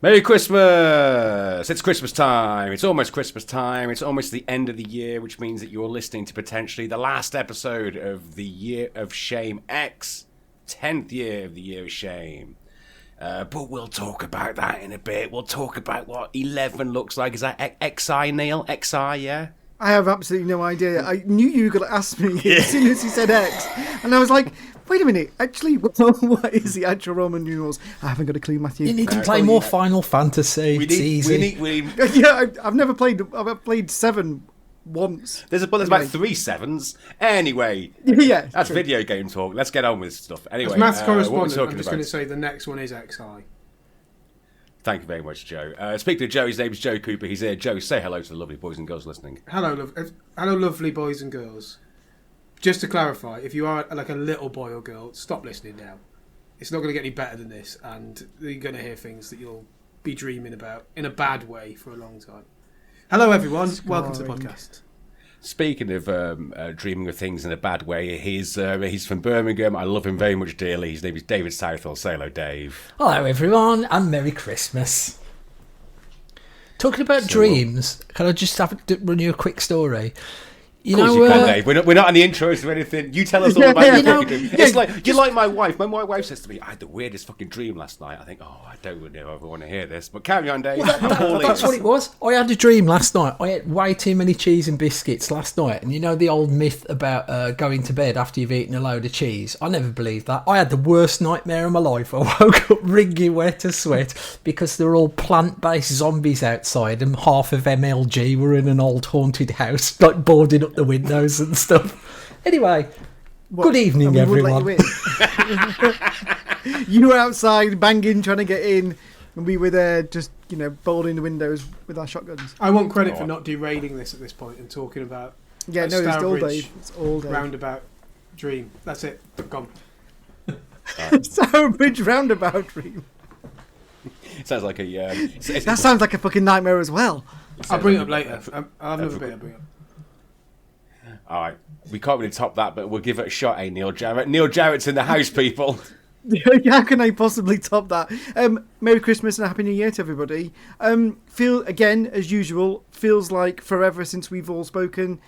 Merry Christmas! It's Christmas time. It's almost Christmas time. It's almost the end of the year, which means that you're listening to potentially the last episode of the Year of Shame X, 10th year of the Year of Shame. But we'll talk about that in a bit. We'll talk about what 11 looks like. Is that XI, Neale? XI, yeah? I have absolutely no idea. I knew you were going to ask me as soon as you said X. And I was like, wait a minute. Actually, what is the actual Roman numerals? I haven't got a clue, Matthew. You need to play more Final Fantasy. It's easy. Yeah, I've never played. I've played 7 once. There's about 3 7s. Anyway, yeah, that's true. Video game talk. Let's get on with stuff. Anyway, as maths correspondent, I'm just going to say the next one is XI. Thank you very much, Joe. Speaking of Joe, his name's Joe Cooper. He's here. Joe, say hello to the lovely boys and girls listening. Hello, lovely boys and girls. Just to clarify, if you are like a little boy or girl, stop listening now. It's not going to get any better than this, and you're going to hear things that you'll be dreaming about in a bad way for a long time. Hello, everyone. Welcome to the podcast. Speaking of dreaming of things in a bad way, he's from Birmingham. I love him very much dearly. His name is David Southall. Say hello, Dave. Hello, everyone, and Merry Christmas. Talking about dreams, can I just run you a quick story? Of course you can, Dave. We're not on the intros or anything. You tell us all about your fucking dream. It's like you're like my wife. When my wife says to me, "I had the weirdest fucking dream last night," I think, "Oh, I don't really ever want to hear this." But carry on, Dave. That's what it was. I had a dream last night. I ate way too many cheese and biscuits last night, and you know the old myth about going to bed after you've eaten a load of cheese. I never believed that. I had the worst nightmare of my life. I woke up wringing wet as sweat because there were all plant-based zombies outside, and half of MLG were in an old haunted house, like boarding up the windows and stuff. Anyway, good evening, everyone. You were outside banging, trying to get in, and we were there just, boarding the windows with our shotguns. I want credit for not derailing this at this point and talking about it's all day. Roundabout dream. That's it. Gone. Stourbridge roundabout dream. Sounds like a... that sounds like a fucking nightmare as well. I'll bring it up later. I'll have another bit I'll bring up. All right, we can't really top that, but we'll give it a shot, Neale Jarrett. Neale Jarrett's in the house, people. How can I possibly top that? Merry Christmas and a Happy New Year to everybody. Again, as usual, feels like forever since we've all spoken,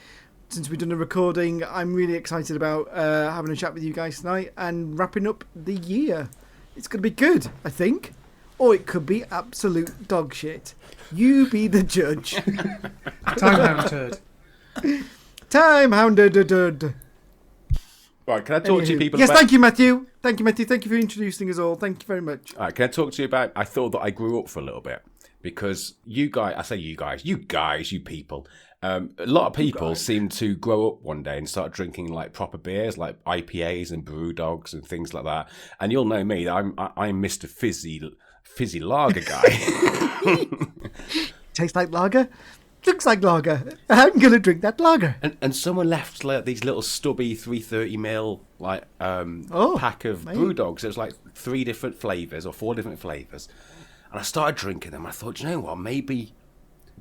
since we've done a recording. I'm really excited about having a chat with you guys tonight and wrapping up the year. It's going to be good, I think. Or it could be absolute dog shit. You be the judge. Time turd. Time hounded. Right, can I talk to you people Yes, about... thank you, Matthew. Thank you for introducing us all. Thank you very much. All right, can I talk to you about... I thought that I grew up for a little bit. Because you guys... I say you guys. You people. A lot of people seem to grow up one day and start drinking like proper beers, like IPAs and brew dogs and things like that. And you'll know me. I'm Mr. Fizzy lager guy. Tastes like lager? Looks like lager. I'm going to drink that lager. And someone left like these little stubby 330ml pack of brew dogs. It was like 3 different flavours or 4 different flavours. And I started drinking them. I thought, you know what, maybe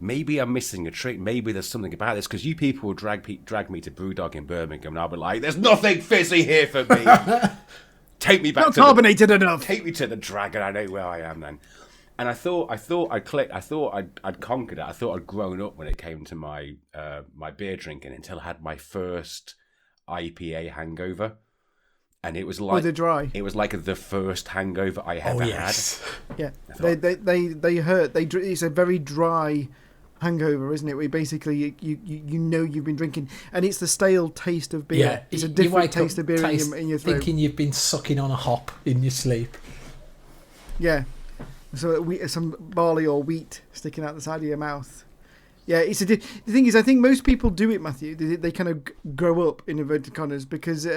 I'm missing a trick. Maybe there's something about this. Because you people will drag me to Brewdog in Birmingham and I'll be like, there's nothing fizzy here for me. Take me back Not carbonated enough. Take me to the Dragon. I know where I am then. And I thought I'd clicked. I thought I'd conquered it. I thought I'd grown up when it came to my my beer drinking until I had my first IPA hangover, and it was like dry. It was like the first hangover I ever had. Yeah, they hurt. It's a very dry hangover, isn't it? Where basically you know you've been drinking, and it's the stale taste of beer. Yeah, it's a different taste of beer in your throat. Thinking you've been sucking on a hop in your sleep. Yeah. So some barley or wheat sticking out the side of your mouth. Yeah, the thing is, I think most people do it, Matthew. They kind of grow up in inverted commas because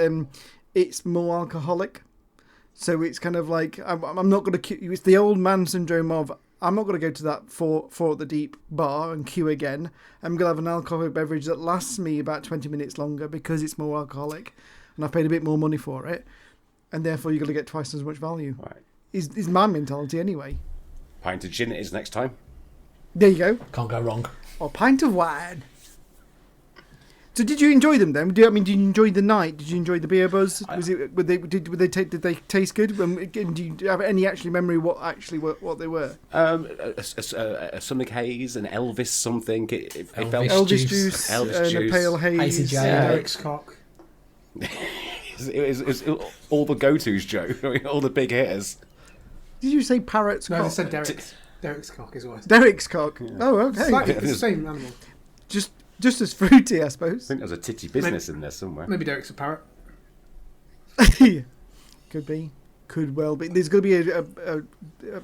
it's more alcoholic. So it's kind of like I'm not going to. It's the old man syndrome of I'm not going to go to that four at the deep bar and queue again. I'm going to have an alcoholic beverage that lasts me about 20 minutes longer because it's more alcoholic, and I've paid a bit more money for it, and therefore you're going to get twice as much value. Right. Is my mentality anyway. Pint of gin it is next time. There you go. Can't go wrong. Or pint of wine. So did you enjoy them then? Did you enjoy the night? Did you enjoy the beer buzz? Did they taste good? Do you have any memory what they were? A something haze, an Elvis something. It felt Elvis juice, Elvis juice, a pale haze, Hazy J. Derek's cock. it was all the go-tos, Joe. All the big hitters. Did you say parrot's cock? No, I said Derek's cock is what. Derek's cock. Yeah. Oh, okay. Slightly the same animal. Just as fruity, I suppose. I think there's a titty business in there somewhere. Maybe Derek's a parrot. Could be. Could well be. There's going to be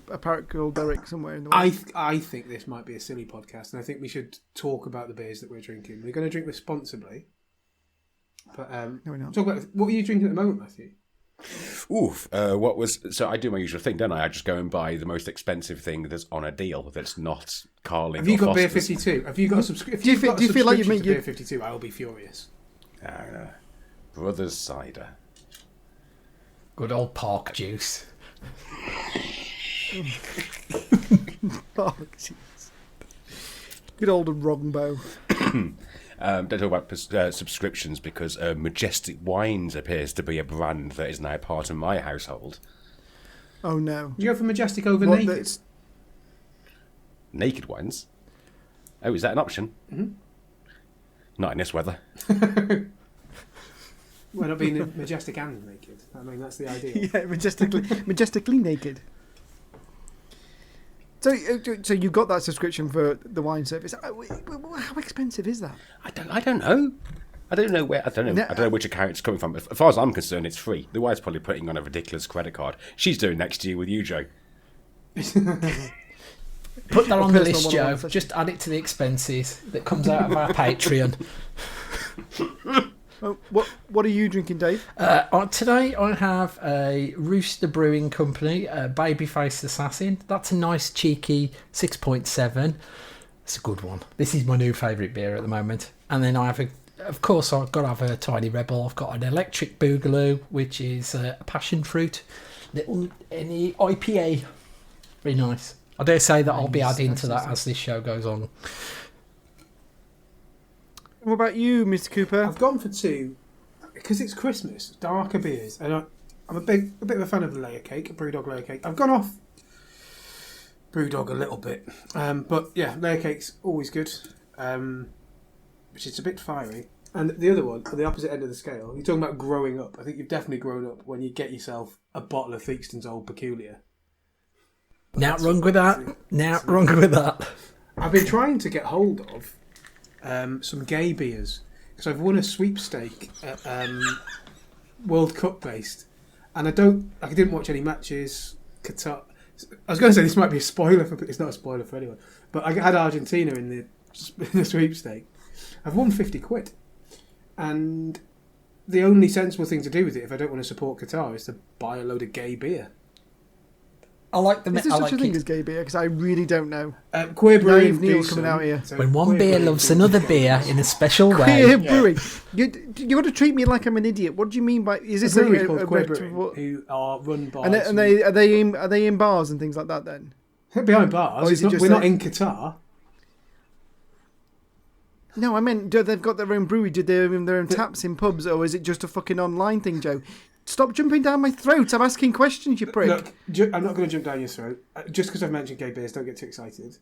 a parrot called Derek somewhere in the world. I think this might be a silly podcast, and I think we should talk about the beers that we're drinking. We're going to drink responsibly. But no, we're not. Talk about what are you drinking at the moment, Matthew? So I do my usual thing, don't I? I just go and buy the most expensive thing that's on a deal that's not Carling. Have you or got Beer Foster's. 52? Have you got a subscription? Do you feel like you make Beer 52? I will be furious. Brothers cider. Good old park juice. Park juice. Good old Rombo. Don't talk about subscriptions because Majestic Wines appears to be a brand that is now part of my household. Oh no! Did you go for Majestic over Naked? Naked Wines? Oh, is that an option? Mm-hmm. Not in this weather. Well, not being majestic and naked. I mean, that's the idea. Yeah, majestically naked. So you got that subscription for the wine service. How expensive is that? I don't know. I don't know where. I don't know which account it's coming from. As far as I'm concerned, it's free. The wife's probably putting on a ridiculous credit card. She's doing next year with you, Joe. Put that on the list, Joe. Just add it to the expenses that comes out of our Patreon. What are you drinking, Dave? Today I have a Rooster Brewing Company, Babyface Assassin. That's a nice cheeky 6.7. It's a good one. This is my new favourite beer at the moment. And then I have of course I've got to have a Tiny Rebel. I've got an Electric Boogaloo, which is a passion fruit little IPA. Very nice. I dare say that I'll be adding to that as this show goes on. What about you, Mr. Cooper? I've gone for two because it's Christmas. Darker beers, and I'm a bit of a fan of the layer cake, a Brewdog layer cake. I've gone off Brewdog a little bit, but yeah, layer cake's always good, which is a bit fiery. And the other one, on the opposite end of the scale, you're talking about growing up. I think you've definitely grown up when you get yourself a bottle of Theakston's Old Peculiar. Not wrong with that. Not wrong with that. I've been trying to get hold of some gay beers because I've won a sweepstake at World Cup based, and I didn't watch any matches. Qatar. I was going to say this might be a spoiler but it's not a spoiler for anyone. But I had Argentina in the sweepstake. I've won £50, and the only sensible thing to do with it if I don't want to support Qatar is to buy a load of gay beer. I like the. Is there such a thing as gay beer? Because I really don't know. Queer brewing. Neale's coming out here. When one beer loves another beer in a special way. Queer brewing. You got to treat me like I'm an idiot. What do you mean by? Is this a brewery called Queer Brewing who are run by? And are they in bars and things like that then? Behind bars. We're not in Qatar. No, I meant they've got their own brewery. Do they have their own taps in pubs, or is it just a fucking online thing, Joe? Stop jumping down my throat. I'm asking questions, you prick. Look, I'm not going to jump down your throat. Just because I've mentioned gay beers, don't get too excited.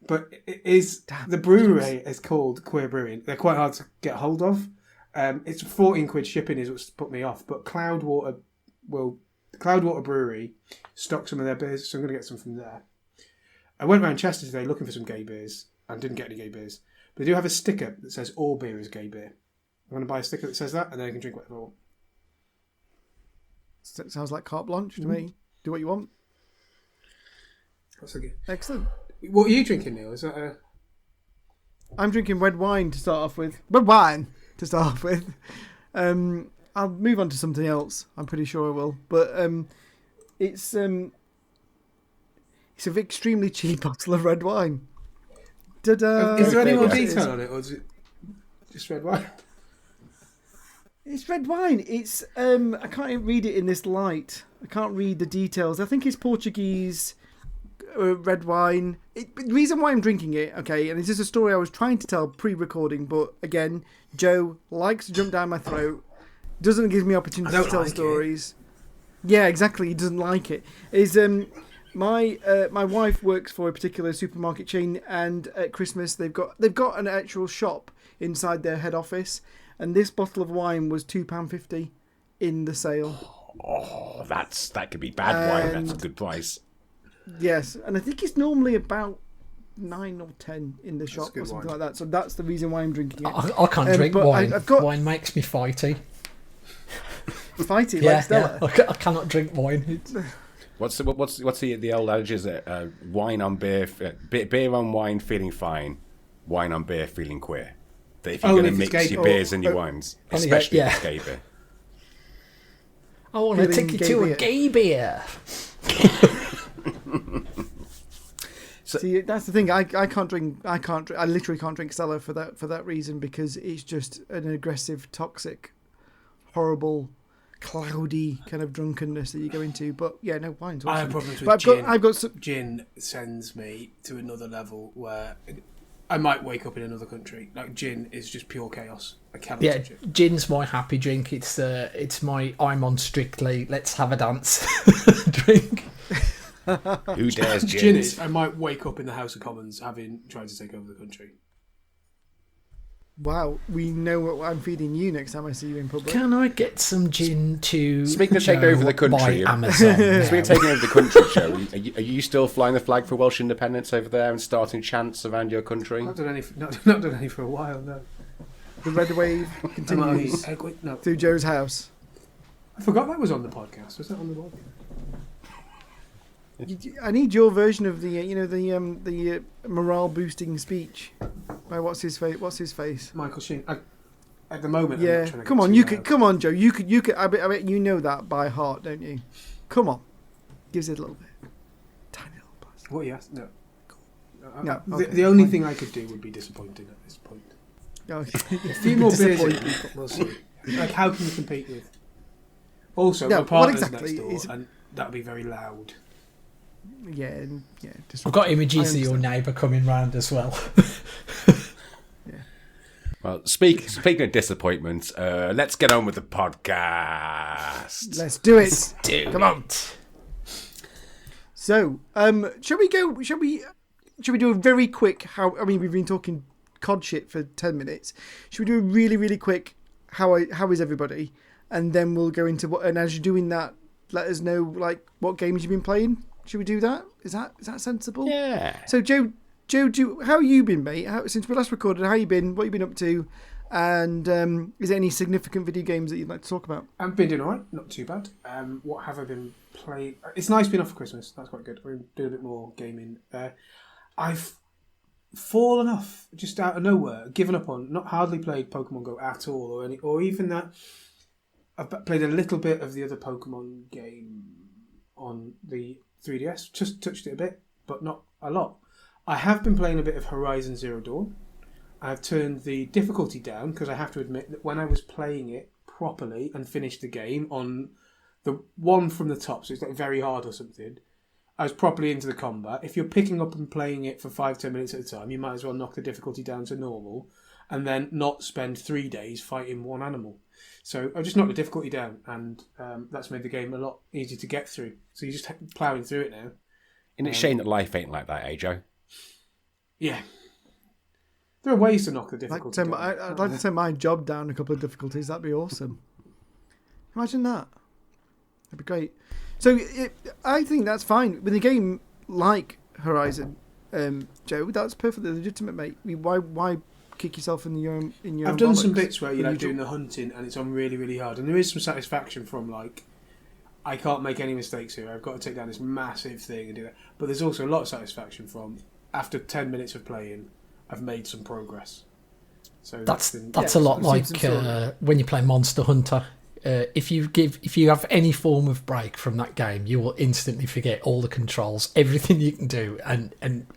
But the brewery is called Queer Brewing. They're quite hard to get hold of. It's £14 shipping is what's put me off. But Cloudwater Brewery stock some of their beers, so I'm going to get some from there. I went around Chester today looking for some gay beers and didn't get any gay beers. But they do have a sticker that says all beer is gay beer. I'm going to buy a sticker that says that, and then I can drink whatever I want. Sounds like carte blanche to me. Do what you want. That's okay. Excellent. What are you drinking, Neale? Is that I'm drinking red wine to start off with. Red wine to start off with. I'll move on to something else. I'm pretty sure I will. But it's an extremely cheap bottle of red wine. Ta-da! Is there any more detail on it, or is it just red wine? It's red wine. It's I can't even read it in this light. I can't read the details. I think it's Portuguese red wine. The reason why I'm drinking it, okay, and this is a story I was trying to tell pre-recording, but again, Joe likes to jump down my throat, doesn't give me opportunity to tell stories. Yeah, exactly. He doesn't like it. My wife works for a particular supermarket chain, and at Christmas they've got an actual shop inside their head office, and this bottle of wine was £2.50 in the sale. Oh, that could be bad wine. That's a good price. Yes, and I think it's normally about 9 or 10 in the shop or something like that. So that's the reason why I'm drinking it. I can't drink wine. Wine makes me fighty. Fighty, yeah, like Stella. Yeah. I cannot drink wine. What's the old adage? Is it wine on beer, beer on wine, feeling fine. Wine on beer, feeling queer. That if you're going to mix your beers and your wines, especially if it's gay beer. I want to take you to a gay beer. See, that's the thing. I can't drink. I literally can't drink Stella for that reason, because it's just an aggressive, toxic, horrible, cloudy kind of drunkenness that you go into. But yeah, no, wine's awesome. I have problems with gin. I've got some... Gin sends me to another level where I might wake up in another country. Like, gin is just pure chaos. I cannot touch it. Gin's my happy drink. It's my I'm on Strictly, let's have a dance drink. Who dares gin? Gin is, I might wake up in the House of Commons having tried to take over the country. Wow, we know what I'm feeding you next time I see you in public. Can I get some gin to... Speaking of taking over the country, Amazon. Speaking of taking over the country, Joe, are you still flying the flag for Welsh independence over there and starting chants around your country? Not done any for a while, no. The red wave continues through Joe's house. I forgot that was on the podcast. Was that on the podcast? I need your version of the morale boosting speech by what's his face? Michael Sheen. At the moment, yeah. I'm not trying to Come on, get come on, Joe. You could. I bet you know that by heart, don't you? Come on, gives it a little bit, tiny little buzz. What you asked? No. No. Okay, the only thing I could do would be disappointing at this point. Okay. A few more beers. We'll see. Like, how can you compete with? Also, my partner's next door, and that'll be very loud. Yeah. I've got images of your neighbour coming round as well. Yeah. Well, speaking of disappointments, let's get on with the podcast. Let's do it. Come on. So, shall we do a very quick? We've been talking cod shit for 10 minutes. Should we do a really, really quick? How is everybody? And then we'll go into what. And as you're doing that, let us know like what games you've been playing. Should we do that? Is that sensible? Yeah. So Joe, how have you been, mate? Since we last recorded, how you been? What you been up to? And is there any significant video games that you'd like to talk about? I've been doing alright, not too bad. What have I been playing? It's nice being off for Christmas. That's quite good. We're doing a bit more gaming. I've fallen off just out of nowhere, given up on. Not hardly played Pokemon Go at all, or even that. I've played a little bit of the other Pokemon game on the 3DS, just touched it a bit, but not a lot. I have been playing a bit of Horizon Zero Dawn. I've turned the difficulty down because I have to admit that when I was playing it properly and finished the game on the one from the top, so it's like very hard or something, I was properly into the combat. If you're picking up and playing it for 5-10 minutes at a time, you might as well knock the difficulty down to normal and then not spend 3 days fighting one animal. So I've just knocked the difficulty down, and that's made the game a lot easier to get through. So you're just ploughing through it now. Isn't it a shame that life ain't like that, Joe? Yeah. There are ways to knock the difficulty down. I'd like to take my job down a couple of difficulties. That'd be awesome. Imagine that. That'd be great. So I think that's fine. With a game like Horizon, Joe, that's perfectly legitimate, mate. Why kick yourself in your I've done some bits where you're like doing the hunting and it's on really, really hard, and there is some satisfaction from like, I can't make any mistakes here, I've got to take down this massive thing and do that. But there's also a lot of satisfaction from after 10 minutes of playing, I've made some progress. So that's a lot like when you play Monster Hunter. If you have any form of break from that game, you will instantly forget all the controls, everything you can do, and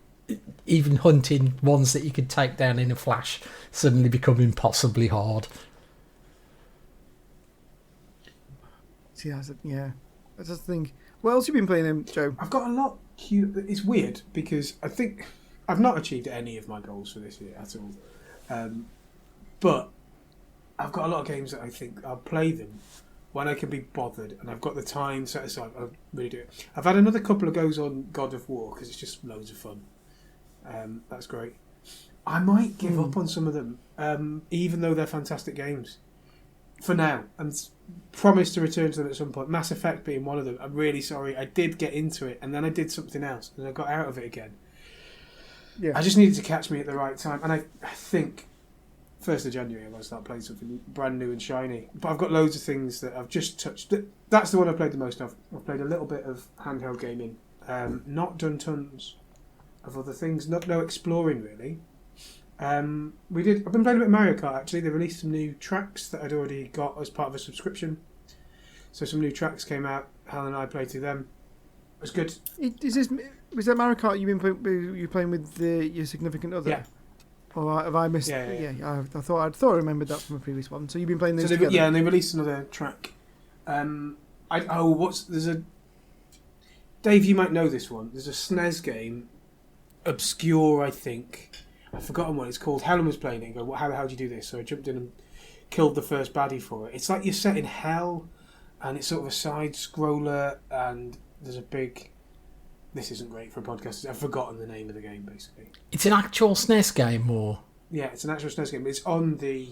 even hunting ones that you could take down in a flash suddenly become impossibly hard. See, yeah. I just think. What else have you been playing, Joe? I've got a lot It's weird because I think I've not achieved any of my goals for this year at all. But I've got a lot of games that I think I'll play them when I can be bothered and I've got the time set aside. I'll really do it. I've had another couple of goes on God of War because it's just loads of fun. That's great. I might give up on some of them, even though they're fantastic games. For now, and promise to return to them at some point. Mass Effect being one of them. I'm really sorry. I did get into it and then I did something else and I got out of it again. Yeah. I just needed to catch me at the right time, and I think 1st of January I'm going to start playing something brand new and shiny. But I've got loads of things that I've just touched. That's the one I've played the most of. I've played a little bit of handheld gaming. Not done tons of other things. No exploring really. I've been playing a bit of Mario Kart actually. They released some new tracks that I'd already got as part of a subscription. So some new tracks came out. Helen and I played through them. It was good. Was that Mario Kart you're playing with your significant other? Yeah. Or have I missed? Yeah. I thought I remembered that from a previous one. So you've been playing this together? Yeah, and they released another track. Dave, you might know this one. There's a SNES game, obscure, I think. I've forgotten what it's called. Helen was playing it and go, how the hell do you do this? So I jumped in and killed the first baddie for it. It's like you're set in hell, and it's sort of a side scroller, and there's a big... This isn't great for a podcast. I've forgotten the name of the game, basically. It's an actual SNES game, or...? Yeah, it's an actual SNES game. It's on the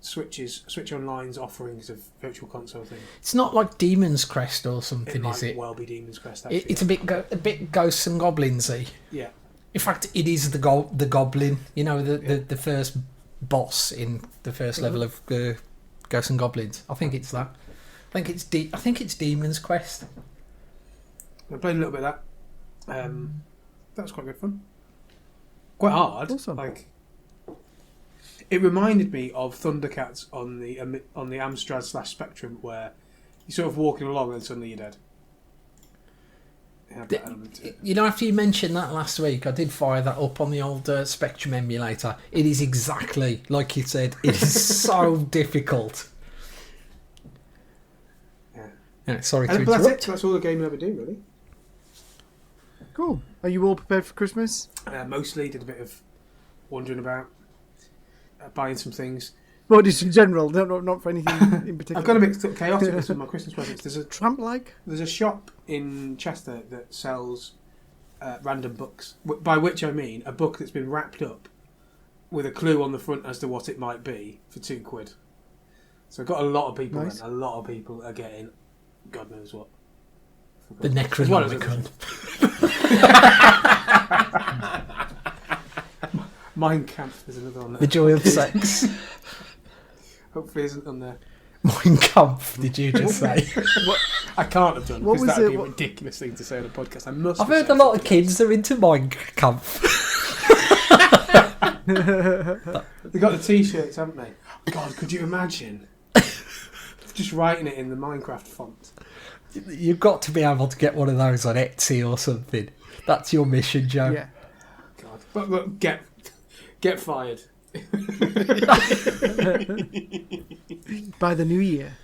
Switch Online's offerings of Virtual Console thing. It's not like Demon's Crest or something, is it? It might well be Demon's Crest, actually. It's a bit Ghosts and Goblins-y. Yeah. In fact, it is the Goblin, the first boss in the first level of Ghosts and Goblins. I think it's that. I think it's Demon's Quest. I played a little bit of that. That was quite good fun. Quite hard. Awesome. It reminded me of Thundercats on the Amstrad / Spectrum, where you're sort of walking along and suddenly you're dead. After you mentioned that last week, I did fire that up on the old Spectrum emulator. It is exactly like you said. It is so difficult. Yeah. Sorry to interrupt. That's all the game will ever do, really. Cool. Are you all prepared for Christmas? Mostly. Did a bit of wandering about, buying some things. Well, just in general, not for anything in particular. I've got a bit chaotic with some of my Christmas presents. There's a tramp-like. There's a shop in Chester that sells random books, by which I mean a book that's been wrapped up with a clue on the front as to what it might be for £2. So I've got a lot of people. Nice. A lot of people are getting God knows what. The Necronomicon. Mein Kampf is another one. The Joy of Sex. Hopefully isn't on there. Mein Kampf, did you just say? I can't have done, because that would be a ridiculous thing to say on a podcast. I've heard a lot of kids are into Mein Kampf. They got the t-shirts, haven't they? God, could you imagine? Just writing it in the Minecraft font. You've got to be able to get one of those on Etsy or something. That's your mission, Joe. Yeah. God, but get fired. By the new year.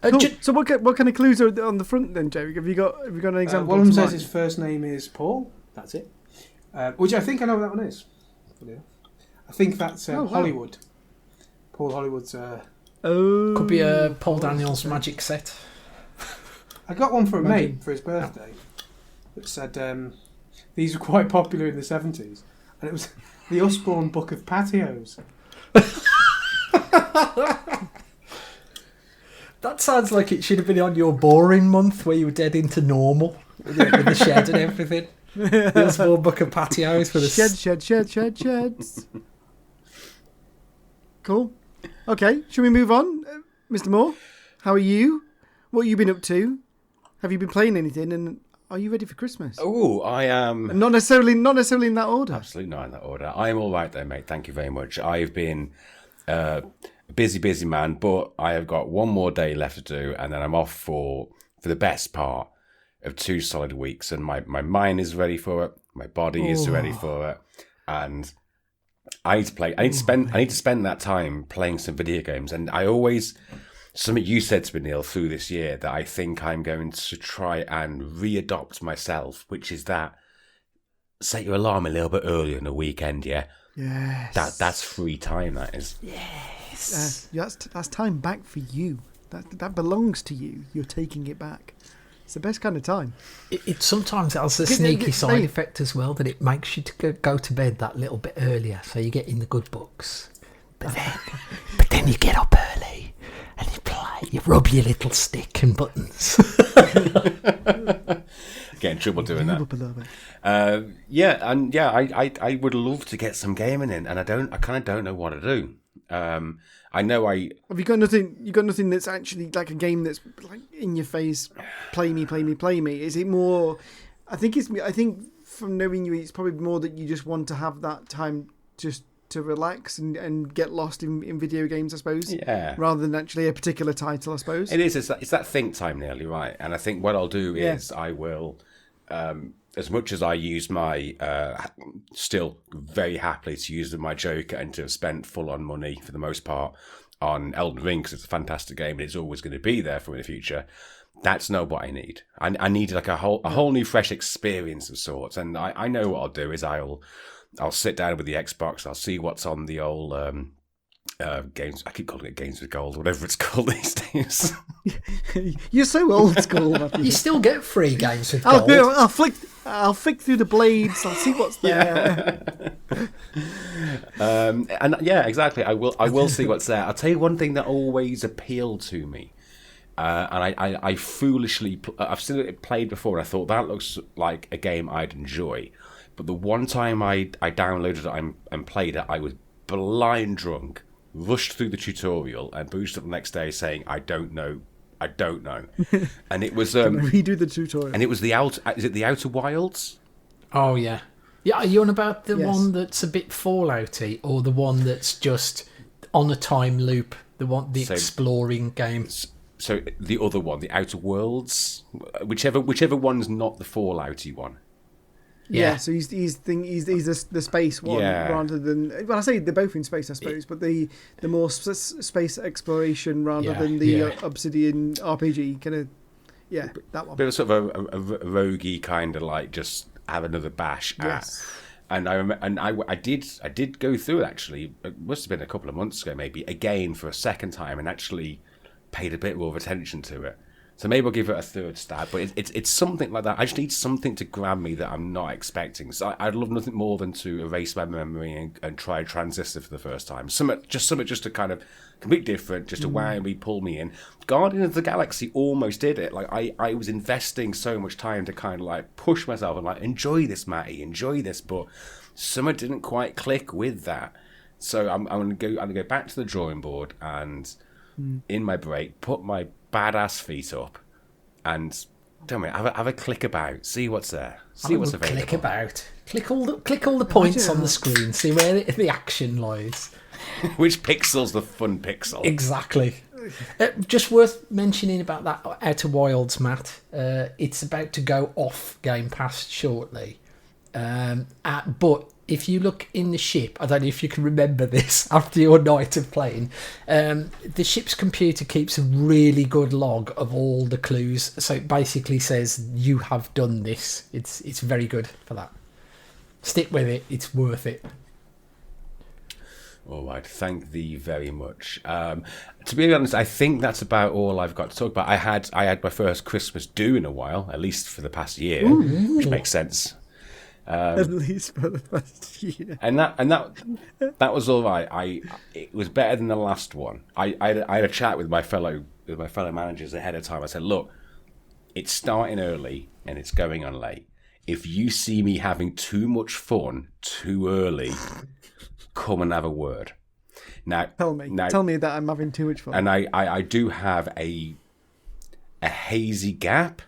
Cool. So what kind of clues are on the front then, Joe? Have you got an example? One of them says his first name is Paul. That's it. Which I think I know what that one is. I think that's Hollywood. Paul Hollywood's... Could be a Paul Daniels magic set. I got one for a mate for his birthday that said these were quite popular in the 70s, and it was the Usborne Book of Patios. That sounds like it should have been on your boring month where you were dead into normal with the shed and everything. The Usborne Book of Patios for the sheds. Cool. Okay, shall we move on? Mr. Moore, how are you? What have you been up to? Have you been playing anything? And are you ready for Christmas? Oh, I am. Not necessarily in that order. Absolutely not in that order. I'm all right there, mate. Thank you very much. I've been a busy man, but I have got one more day left to do, and then I'm off for the best part of 2 solid weeks. And my mind is ready for it. My body is ready for it. And I need to play. I need to spend that time playing some video games. And I always something you said to me, Neale, through this year that I think I'm going to try and readopt myself, which is that set your alarm a little bit earlier in the weekend, yeah? Yes. That's free time, that is. Yes. That's time back for you. That belongs to you. You're taking it back. It's the best kind of time. It sometimes has a sneaky side effect as well, that it makes you to go to bed that little bit earlier, so you get in the good books. But then you get up early and you play. You rub your little stick and buttons. Get in trouble doing that. I would love to get some gaming in, and I kind of don't know what to do. I know Have you got nothing? You got nothing that's actually like a game that's like in your face. Play me. Is it more? I think from knowing you, it's probably more that you just want to have that time just to relax and get lost in video games, I suppose. Yeah. Rather than actually a particular title, I suppose. It is. It's that think time, nearly right. And I think what I'll do is I will. As much as I use my, still very happily to use my Joker and to have spent full on money for the most part on Elden Ring, because it's a fantastic game and it's always going to be there for in the future. That's not what I need. I need like a whole new fresh experience of sorts. And I know what I'll do is I'll sit down with the Xbox. I'll see what's on the old games. I keep calling it Games with Gold, whatever it's called these days. You're so old school, Matthew. You still get free Games with Gold. I'll flick through the blades. I'll see what's there. And yeah, exactly. I will see what's there. I'll tell you one thing that always appealed to me. And I foolishly, I've seen it played before, and I thought that looks like a game I'd enjoy. But the one time I downloaded it and played it, I was blind drunk, rushed through the tutorial, and boosted up the next day saying, I don't know. And it was redo the tutorial. And it was is it the Outer Wilds? Oh yeah. Yeah, are you on about the one that's a bit Fallouty, or the one that's just on a time loop, the exploring game? So the other one, the Outer Worlds, whichever one's not the Fallouty one. Yeah, so he's the space one rather than. Well, I say they're both in space, I suppose, but the more space exploration rather than the Obsidian RPG kind of. Yeah, that one. Bit of sort of a roguey kind of like just have another bash at. Yes. And I did go through it actually. It must have been a couple of months ago, maybe again for a second time, and actually paid a bit more of attention to it. So maybe I'll give it a third stab, but it's something like that. I just need something to grab me that I'm not expecting. So I'd love nothing more than to erase my memory and try Transistor for the first time. Something just to kind of completely different, just to wow me, pull me in. Guardian of the Galaxy almost did it. Like I was investing so much time to kind of like push myself and like enjoy this, Matty, enjoy this, but something didn't quite click with that. So I'm gonna go back to the drawing board and in my break put my badass feet up and tell me, have a click about, see what's there, see what's available. Click about, click all the points on the screen, see where the action lies. Which pixel's the fun pixel? Exactly. Just worth mentioning about that Outer Wilds, Matt. It's about to go off Game Pass shortly, but if you look in the ship, I don't know if you can remember this after your night of playing, the ship's computer keeps a really good log of all the clues. So it basically says, you have done this. It's very good for that. Stick with it. It's worth it. All right. Thank thee very much. To be honest, I think that's about all I've got to talk about. I had my first Christmas due in a while, at least for the past year, which makes sense. At least for the first year. And that was all right. It was better than the last one. I had a chat with my fellow managers ahead of time. I said, look, it's starting early and it's going on late. If you see me having too much fun too early, come and have a word. Now tell me that I'm having too much fun. And I do have a hazy gap.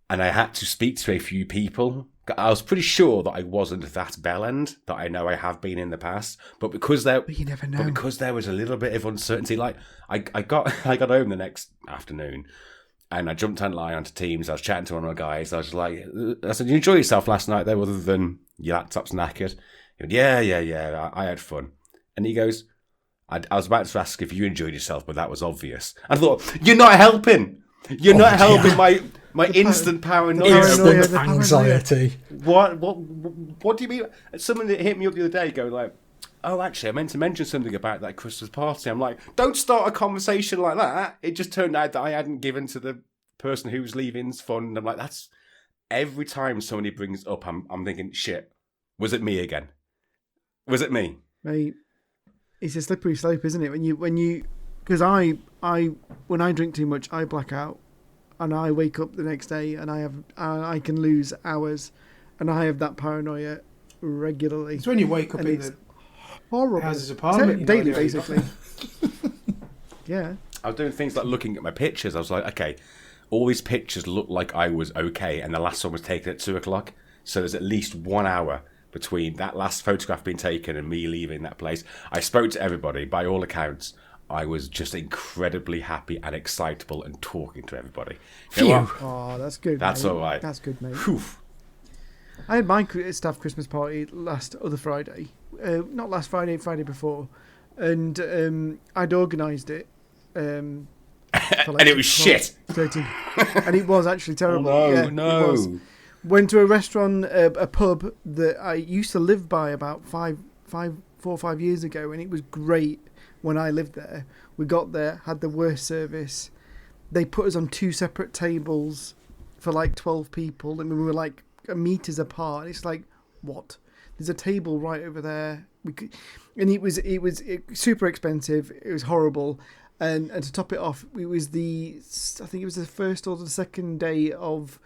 And I had to speak to a few people. I was pretty sure that I wasn't that bell end that I know I have been in the past, but you never know. But because there was a little bit of uncertainty, like I got home the next afternoon, and I jumped online onto Teams. I was chatting to one of my guys. I said, "Did you enjoy yourself last night, though, other than your laptop's knackered?" He went, "Yeah, I had fun." And he goes, I was about to ask if you enjoyed yourself, but that was obvious. I thought, you're not helping. You're not helping my instant paranoia. Instant anxiety. What do you mean? Someone that hit me up the other day going like, oh, actually, I meant to mention something about that Christmas party. I'm like, don't start a conversation like that. It just turned out that I hadn't given to the person who was leaving's fund. I'm like, that's every time somebody brings it up, I'm thinking, shit, was it me again? Was it me? Mate, it's a slippery slope, isn't it? When you, because when I drink too much, I black out, and I wake up the next day, and I can lose hours, and I have that paranoia regularly. It's when you wake up in the horrible house's apartment daily, basically. Yeah. I was doing things like looking at my pictures. I was like, okay, all these pictures look like I was okay, and the last one was taken at 2:00. So there's at least 1 hour between that last photograph being taken and me leaving that place. I spoke to everybody. By all accounts, I was just incredibly happy and excitable and talking to everybody. You know what? Oh, that's good. That's mate. all right. That's good, mate. Whew. I had my staff Christmas party last other Friday. Not last Friday, Friday before. And I'd organised it. And it was shit. 13. And it was actually terrible. Oh, yeah, no. It was. Went to a restaurant, a pub that I used to live by about 4 or 5 years ago, and it was great when I lived there. We got there, had the worst service. They put us on 2 separate tables for like 12 people, and we were like meters apart. It's like, what? There's a table right over there. And it was super expensive. It was horrible. And to top it off, I think it was the first or the second day of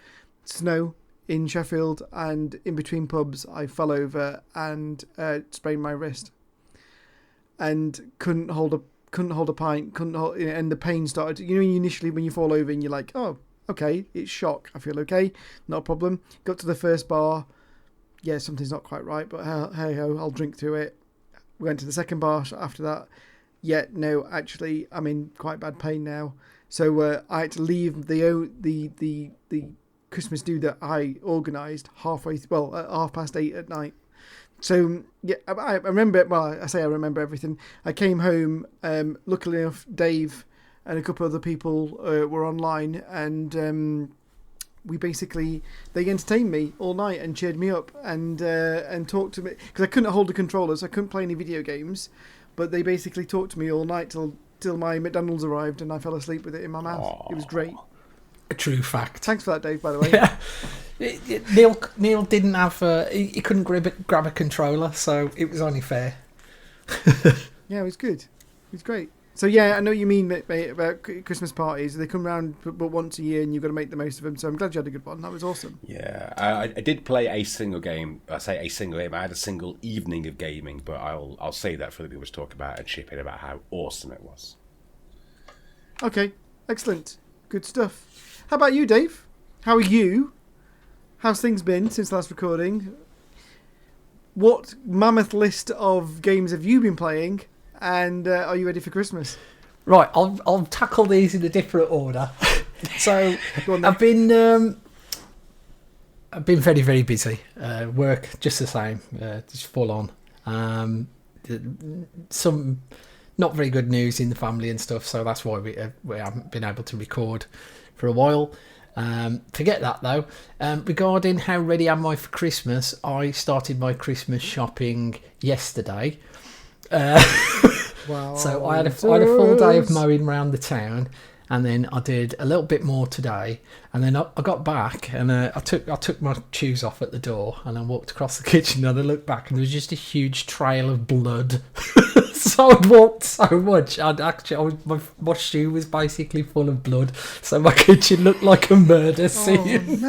snow in Sheffield, and in between pubs I fell over and sprained my wrist, and couldn't hold a pint, and the pain started. You know, initially when you fall over and you're like, oh, okay, it's shock, I feel okay, not a problem. Got to the first bar, yeah, something's not quite right, but hey ho, I'll drink through it. Went to the second bar after that. Yeah, no, actually, I'm in quite bad pain now. So I had to leave the Christmas do that I organised at 8:30 at night. So yeah, I remember. Well, I say I remember everything. I came home. Luckily enough, Dave and a couple of other people were online, and they entertained me all night and cheered me up and talked to me, because I couldn't hold the controllers. I couldn't play any video games, but they basically talked to me all night till my McDonald's arrived and I fell asleep with it in my mouth. Aww. It was great. A true fact. Thanks for that, Dave, by the way. Yeah. Neale didn't have he couldn't grab a controller, so it was only fair. Yeah, it was good. It was great. So yeah, I know what you mean, mate, about Christmas parties. They come around but once a year, and you've got to make the most of them. So I'm glad you had a good one. That was awesome. Yeah, I did play a single game. I say a single game. I had a single evening of gaming, but I'll say that for the people to talk about and chip in about how awesome it was. Okay, excellent, good stuff. How about you, Dave? How are you? How's things been since last recording? What mammoth list of games have you been playing? And are you ready for Christmas? Right, I'll tackle these in a different order. So I've been very, very busy. Work just the same, just full on. Some not very good news in the family and stuff, so that's why we haven't been able to record for a while. Forget that though. Regarding how ready am I for Christmas, I started my Christmas shopping yesterday. Wow. So I had a full day of mowing around the town, and then I did a little bit more today, and then I got back and I took my shoes off at the door, and I walked across the kitchen and I looked back and there was just a huge trail of blood. So I'd walked so much, my shoe was basically full of blood, so my kitchen looked like a murder scene.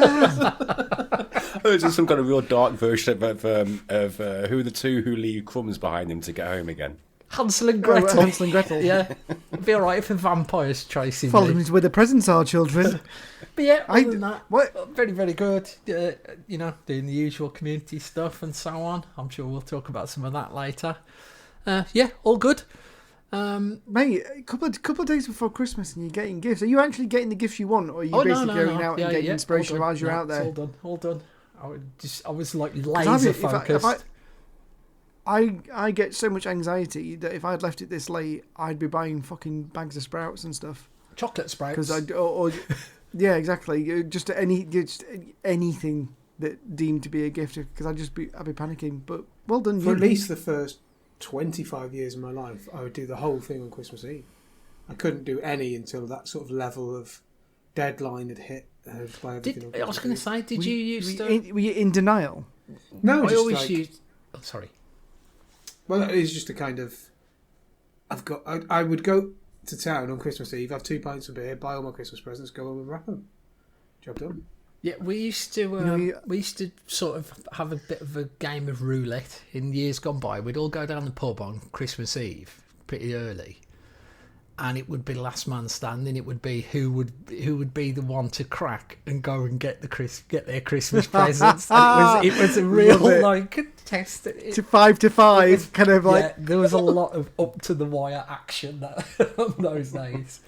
Oh, is this some kind of real dark version of who are the two who leave crumbs behind them to get home again? Hansel and Gretel. Hansel and Gretel. Yeah, it'd be alright if the vampires chasing me. Follow them to where the presents are, children. But yeah, other than that, very, very good. Doing the usual community stuff and so on. I'm sure we'll talk about some of that later. Yeah, all good. Mate, a couple of days before Christmas and you're getting gifts. Are you actually getting the gifts you want, or are you basically going out and getting inspiration while you're out there? All done. I was like laser focused. I get so much anxiety that if I'd left it this late, I'd be buying fucking bags of sprouts and stuff. Chocolate sprouts. Because yeah, exactly. Just anything that deemed to be a gift, because I'd be panicking. But well done, For at least the first 25 years of my life, I would do the whole thing on Christmas Eve. I couldn't do any until that sort of level of deadline had hit. I was going to say, did you used to? Were you in denial? No, I always used. Oh, sorry. Well, it is just a kind of. I would go to town on Christmas Eve, have 2 pints of beer, buy all my Christmas presents, go home and wrap them. Job done. Yeah, we used to. We used to sort of have a bit of a game of roulette in years gone by. We'd all go down the pub on Christmas Eve pretty early, and it would be last man standing. It would be who would be the one to crack and go and get their Christmas presents. And it was a real test. To 5 to 5, kind of like. Yeah, there was a lot of up to the wire action those days.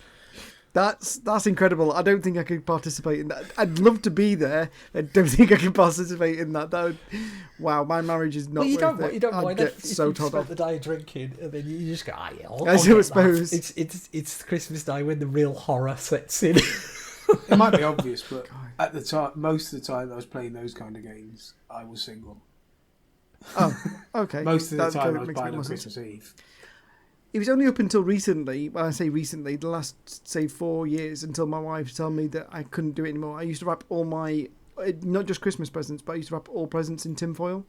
That's incredible. I don't think I could participate in that. I'd love to be there. I don't think I could participate in that. Wow, my marriage is not worth it. You don't mind get if so you told spent off. the day drinking and then you just go, yeah, I suppose. It's Christmas Day when the real horror sets in. It might be obvious, but at the time, most of the time I was playing those kind of games, I was single. Oh, okay. Most of the time I was buying on Christmas Eve. It was only up until recently, well, I say recently, the last, say, 4 years, until my wife told me that I couldn't do it anymore. I used to wrap all my, not just Christmas presents, but I used to wrap all presents in tinfoil.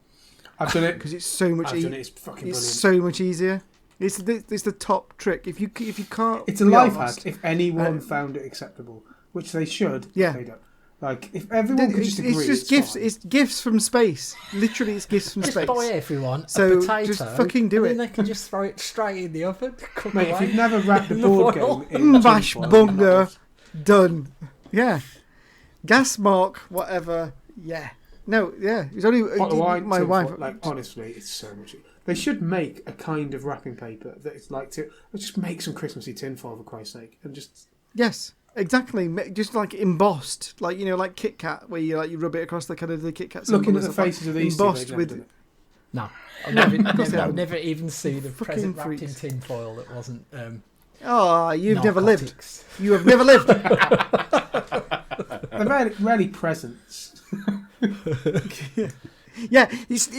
I've done it. Because it's so much easier. It's fucking brilliant. It's so much easier. It's the top trick. If you can't... It's a life hack if anyone found it acceptable, which they should. Yeah. They don't. Like, if everyone could just agree, it's just gifts. fine. It's gifts from space. Literally, it's gifts from space. Just buy everyone So a potato. just fucking do and it. then they can just throw it straight in the oven. Mate, if you've never wrapped a board game in Bash tinfoil, bunga, done. Yeah, gas mark, whatever. Yeah, no, yeah. It was only pot of wine, my tinfoil, wife. like, honestly, it's so much. They should make a kind of wrapping paper that it's like just make some Christmassy tinfoil for Christ's sake, and just Yes, exactly. Just like embossed, like like Kit Kat, where you rub it across the kind of the Kit Kat. looking at the faces of these embossed two, with. No, I've never even seen a present wrapped in tinfoil that wasn't. Oh, you've never lived. narcotics. You have never lived. They're rarely presents. Yeah, just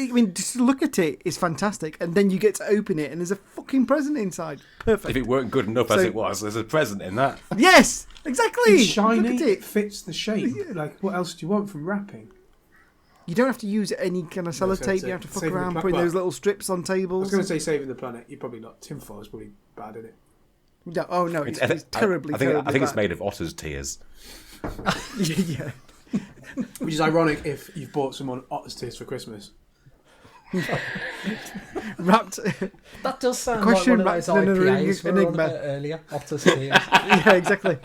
to look at it, it's fantastic, and then you get to open it, and there's a fucking present inside. Perfect. If it weren't good enough as it was, there's a present in that. Yes, exactly. It's shiny. Look at It fits the shape. Like, what else do you want from wrapping? You don't have to use any kind of sellotape. You have to fuck around putting those little strips on I was tables. going to say saving the planet. You're probably not. Tinfoil is probably bad, isn't it? No, oh no, it's terribly. I think terribly it's bad. made of otter's tears. Yeah. Which is ironic if you've bought someone otter's tears for Christmas. Wrapped. That does sound Question like one of those wrapped in an IPAs we were on enigma. about earlier. Otter Steers. Yeah, exactly.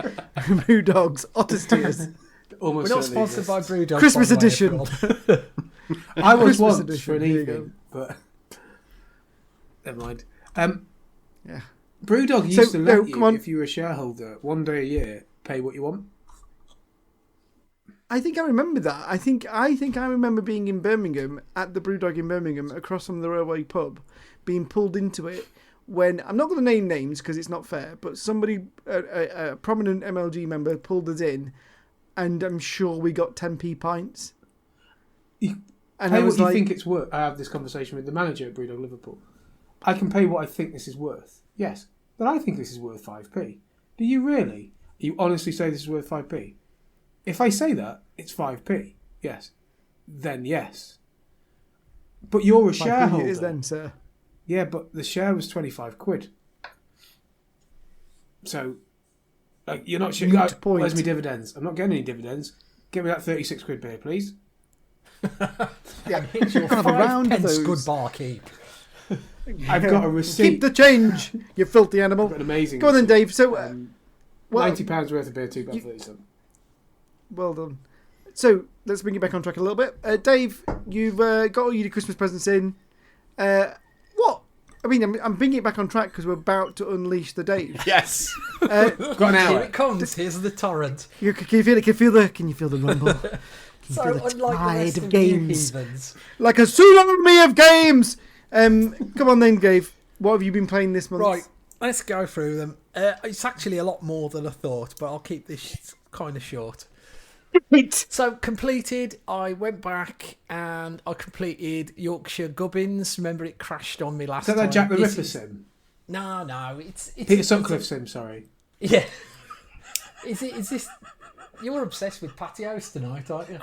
Brew dogs, otter's tears. Almost We're not certainly sponsored by exists. Brewdog. Christmas by the way, edition. everyone. I was Christmas once edition, for an there you evening, but never mind. Yeah. Brewdog used to let no, you, come on. if you were a shareholder, one day a year, pay what you want. I think I remember that. I think I remember being in Birmingham at the Brewdog in Birmingham, across from the railway pub, being pulled into it when I'm not going to name names because it's not fair, but somebody, a prominent MLG member, pulled us in, and I'm sure we got 10p pints. And And pay I was what like, you think it's worth. I have this conversation with the manager at Brewdog Liverpool. I can pay what I think this is worth. Yes, but I think this is worth 5p. Do you really? You honestly say this is worth 5p? If I say that, it's 5p. Yes. Then yes. But you're a 5p shareholder. it is then, sir. Yeah, but the share was 25 quid. So, like, you're not sure. Moot point. Where's my dividends? I'm not getting any dividends. Give me that 36 quid beer, please. Yeah, Here's your Kind of a round of 5 those. good barkeep. I've got a receipt. Keep the change, you filthy animal. I've got an amazing Go on then, receipt. Dave. So, well, £90 worth of beer, £2.37. well done. So let's bring it back on track a little bit. Dave, you've got all your Christmas presents in. What? I mean, I'm bringing it back on track because we're about to unleash the Dave. Yes. Got an Here hour. it comes. Here's the torrent. Can you feel it? Can you feel the rumble? So feel the unlike the tide rest of of games. you heathens, Like a tsunami of games. Come on then, Dave. What have you been playing this month? Right, let's go through them. It's actually a lot more than I thought, but I'll keep this kind of short. So, completed, I went back and I completed Yorkshire Gubbins. Remember, it crashed on me last time. Is that Jack the Ripper sim? No, it's Peter Sutcliffe sim, sorry. Yeah. Is this... You're obsessed with patios tonight, aren't you?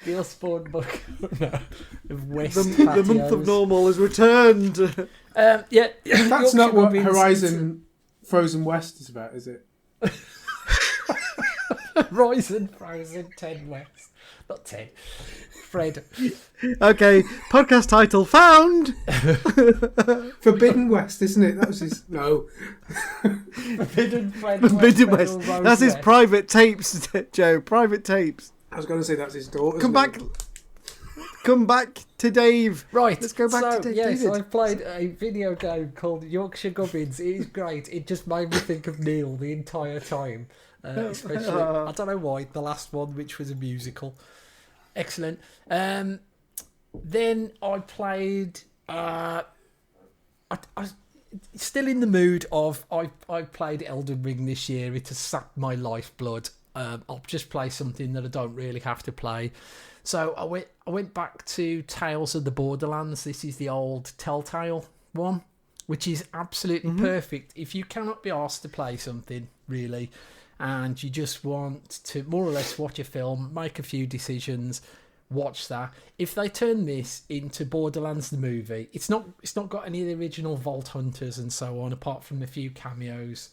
The Osborne book of West the month of normal has returned. Yeah, that's not what Horizon Frozen West is about, is it? Horizon Frozen 10 West, not 10. Fred. Okay, podcast title found. Forbidden West, isn't it? That was his no. Forbidden Fred. Forbidden West. That's his private tapes, Joe. Private tapes. I was going to say that's his daughter. Come back to Dave. Right. Let's go back to David. Yes, I played a video game called Yorkshire Gubbins. It is great. It just made me think of Neale the entire time. Especially, I don't know why, the last one, which was a musical. Excellent. Then I played... I still in the mood of... I played Elden Ring this year. It has sapped my lifeblood. I'll just play something that I don't really have to play. So I went back to Tales of the Borderlands. This is the old Telltale one, which is absolutely perfect. If you cannot be asked to play something, really, and you just want to more or less watch a film, make a few decisions, watch that. If they turn this into Borderlands the movie, it's not got any of the original Vault Hunters and so on, apart from a few cameos.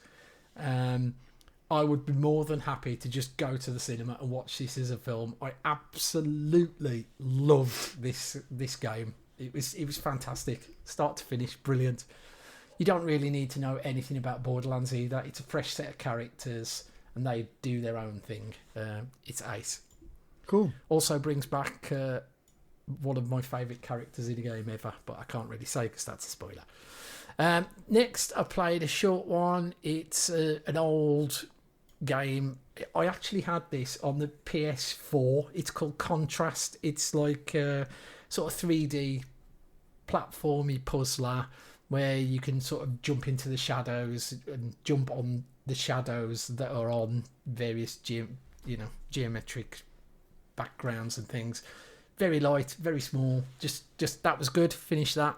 I would be more than happy to just go to the cinema and watch this as a film. I absolutely loved this game. It was fantastic, start to finish, brilliant. You don't really need to know anything about Borderlands either. It's a fresh set of characters, and they do their own thing. It's ace. Cool. Also brings back one of my favourite characters in a game ever, but I can't really say because that's a spoiler. Next, I played a short one. It's an old game. I actually had this on the PS4. It's called Contrast. It's like a sort of 3D platformy puzzler where you can sort of jump into the shadows and jump on the shadows that are on various geometric backgrounds and things. Very light, very small. Just that was good. Finished that.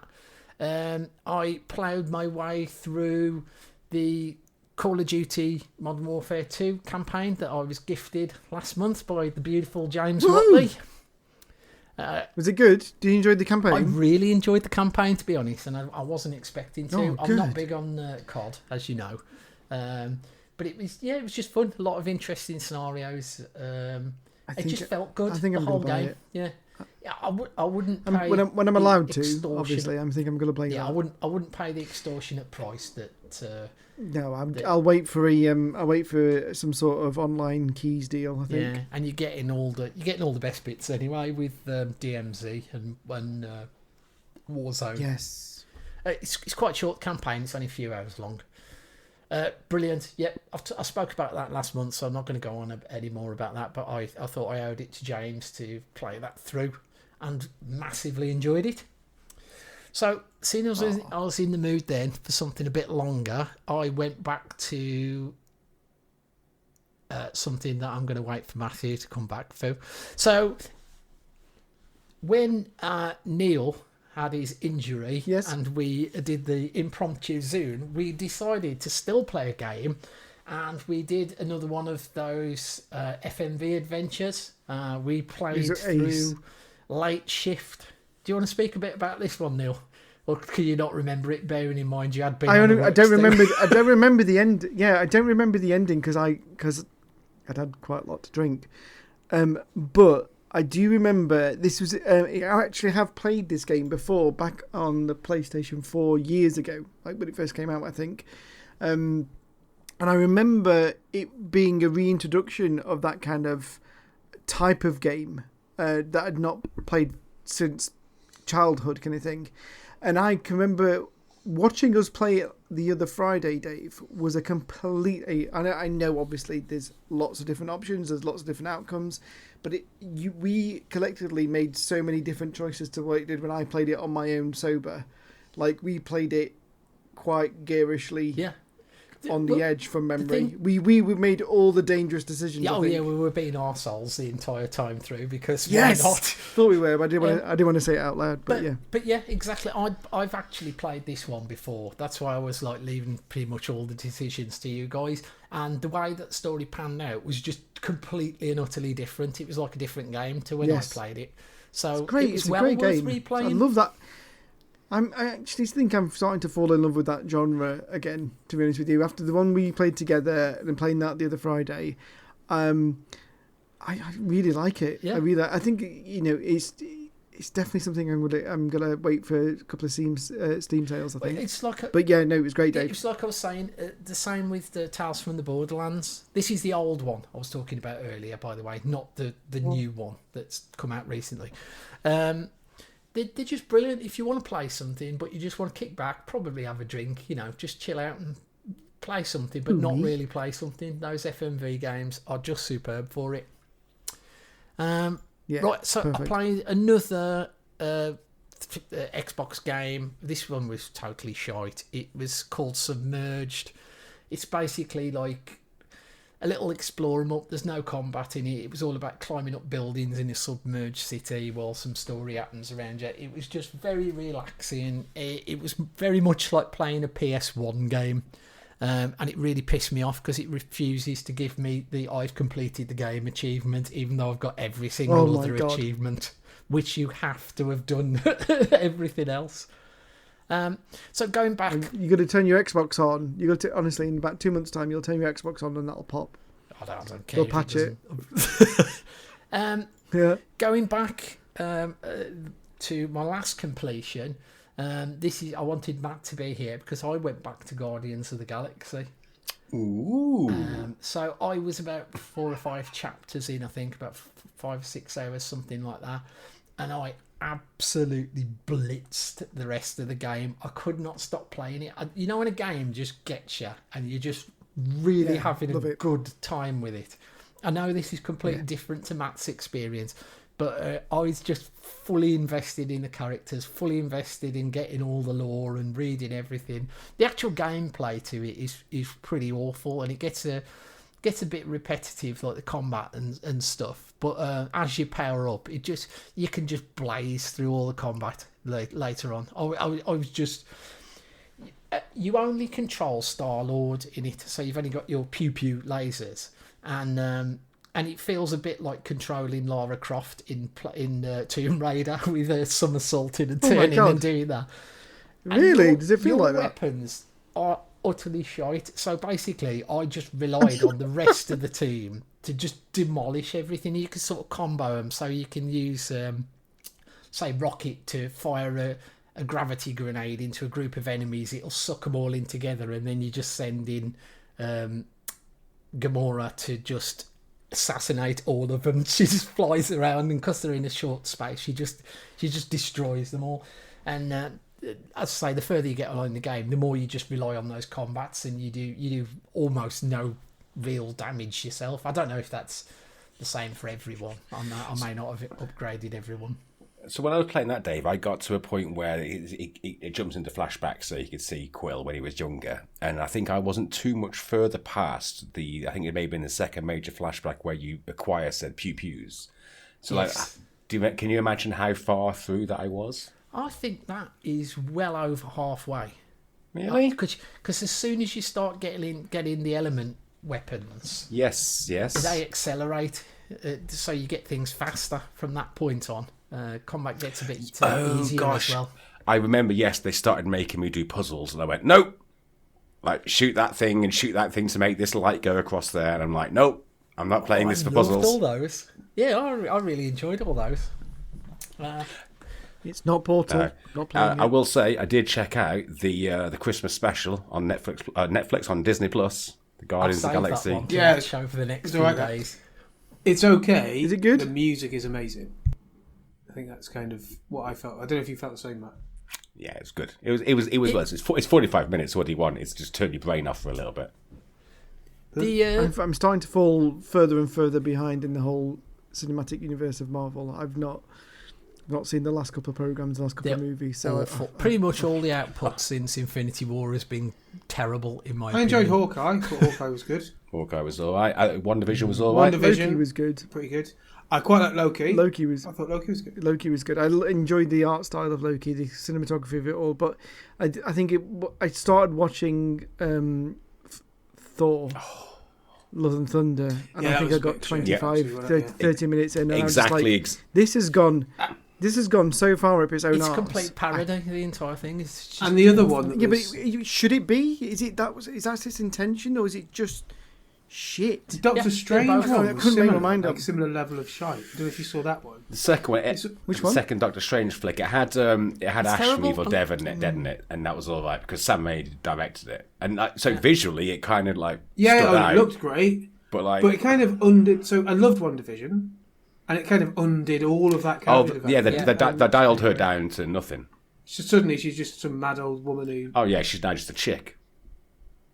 I ploughed my way through the Call of Duty Modern Warfare 2 campaign that I was gifted last month by the beautiful James Watley. Was it good? Did you enjoy the campaign? I really enjoyed the campaign, to be honest, and I wasn't expecting to. Oh, I'm not big on COD, as you know. But it was just fun. A lot of interesting scenarios. It just felt good. I think I'm going to buy it. Yeah. Yeah, I wouldn't pay when I'm allowed to. Obviously, I think I'm going to play that. Yeah, I wouldn't pay the extortionate price that. No, I'll wait for some sort of online keys deal. I think. Yeah, and you're getting all the best bits anyway with DMZ and Warzone. Yes, it's quite a short campaign. It's only a few hours long. Brilliant. Yeah, I spoke about that last month, so I'm not going to go on any more about that. But I thought I owed it to James to play that through, and massively enjoyed it. So, seeing as I was in the mood then for something a bit longer, I went back to something that I'm going to wait for Matthew to come back to. So, when Neale had his injury, yes, and we did the impromptu Zoom, we decided to still play a game, and we did another one of those FMV adventures. We played through Late Shift. Do you want to speak a bit about this one, Neale? Or can you not remember it, bearing in mind you had been I don't remember the end. Yeah, I don't remember the ending because I'd had quite a lot to drink. But I do remember this was. I actually have played this game before, back on the PlayStation 4 years ago, like when it first came out, I think. And I remember it being a reintroduction of that kind of type of game that I'd not played since childhood, kind of thing. And I can remember watching us play it the other Friday, Dave, was a complete. I know obviously there's lots of different options, there's lots of different outcomes, but we collectively made so many different choices to what it did when I played it on my own sober. Like, we played it quite garishly. Yeah. On the edge from memory. We made all the dangerous decisions. Yeah, we were being arseholes the entire time through because yes! why not? Thought we were, but I didn't want to say it out loud. But yeah. But yeah, exactly. I've actually played this one before. That's why I was like leaving pretty much all the decisions to you guys. And the way that story panned out was just completely and utterly different. It was like a different game to when I played it. So it's great. It's a great game. Replaying. I love that. I actually think I'm starting to fall in love with that genre again, to be honest with you. After the one we played together and playing that the other Friday, I really like it. Yeah. I think it's definitely something I'm gonna wait for a couple of Steam sales. I think it's like, but yeah, no, it was great, Dave. It's like I was saying, the same with the Tales from the Borderlands. This is the old one I was talking about earlier, by the way, not the new one that's come out recently. They're just brilliant. If you want to play something, but you just want to kick back, probably have a drink, just chill out and play something, but not really play something. Those FMV games are just superb for it. Right, so perfect. I played another Xbox game. This one was totally shite. It was called Submerged. It's basically like a little explore 'em up. There's no combat in it. It was all about climbing up buildings in a submerged city while some story happens around you. It was just very relaxing. It was very much like playing a PS1 game. And it really pissed me off because it refuses to give me the I've completed the game achievement, even though I've got every single other achievement, which you have to have done everything else. So going back, you got to turn your Xbox on. You got to honestly, in about 2 months' time, you'll turn your Xbox on and that'll pop. I don't care. They'll patch it. Yeah. Going back to my last completion. I wanted Matt to be here because I went back to Guardians of the Galaxy. Ooh. So I was about 4 or 5 chapters in, I think, about 5 or 6 hours, something like that, and I absolutely blitzed the rest of the game. I could not stop playing it. When a game just gets you and you're just really having a good time with it. I know this is completely different to Matt's experience, but I was just fully invested in the characters, fully invested in getting all the lore and reading everything. The actual gameplay to it is pretty awful, and it gets a bit repetitive, like the combat and stuff. But as you power up, you can just blaze through all the combat later on. I was just... You only control Star-Lord in it, so you've only got your pew-pew lasers. And it feels a bit like controlling Lara Croft in Tomb Raider with her somersaulting and turning and doing that. Really? Does it feel like that? Your weapons are utterly shite. So basically, I just relied on the rest of the team to just demolish everything. You can sort of combo them, so you can use, say, Rocket to fire a gravity grenade into a group of enemies. It'll suck them all in together, and then you just send in Gamora to just assassinate all of them. She just flies around, and because they're in a short space, she just destroys them all. And as I say, the further you get along in the game, the more you just rely on those combats, and you do almost no real damage yourself. I don't know if that's the same for everyone. I may not have upgraded everyone. So when I was playing that, Dave, I got to a point where it jumps into flashbacks so you could see Quill when he was younger. And I think I wasn't too much further past I think it may have been the second major flashback where you acquire said pew-pews. So yes. Can you imagine how far through that I was? I think that is well over halfway. Really? Because as soon as you start getting the element weapons... Yes. They accelerate, so you get things faster from that point on. Combat gets a bit easier as well. I remember, they started making me do puzzles, and I went, nope. Like, shoot that thing to make this light go across there. And I'm like, nope, I'm not playing this for puzzles. All those. Yeah, I really enjoyed all those. It's not Portal. Not playing I will say, I did check out the Christmas special on Netflix on Disney Plus, The Guardians of the Galaxy. Yeah, show for the next few days. It's okay. Is it good? The music is amazing. I think that's kind of what I felt. I don't know if you felt the same, Matt. Yeah, it was good. It's 45 minutes. What do you want? It's just turn your brain off for a little bit. I'm starting to fall further and further behind in the whole cinematic universe of Marvel. I've not seen the last couple of programs, the last couple of movies. So pretty much all the output since Infinity War has been terrible, in my opinion. I enjoyed Hawkeye. I thought Hawkeye was good. Hawkeye was all right. WandaVision was all right. Loki was good. Pretty good. I quite like Loki. I thought Loki was good. Loki was good. I enjoyed the art style of Loki, the cinematography of it all. But I think I started watching Thor. Love and Thunder, and I think I got 30 minutes in, and exactly. I was like, this has gone so far up its own arse. It's a complete parody. The entire thing is. Just and the other one, but should it be? Is that its intention, or is it just shit? Doctor Strange one. I couldn't make my mind up. Similar level of shite. I don't know if you saw that one. The second one, which one? The second Doctor Strange flick. It had Ash from Evil Dead in it, and that was all right because Sam Raimi directed it, and visually it kind of like stood out. It looked great, but it kind of undid. So I loved WandaVision, and it kind of undid all of that. They dialed her down to nothing. So suddenly she's just some mad old woman who. Oh yeah, she's now just a chick.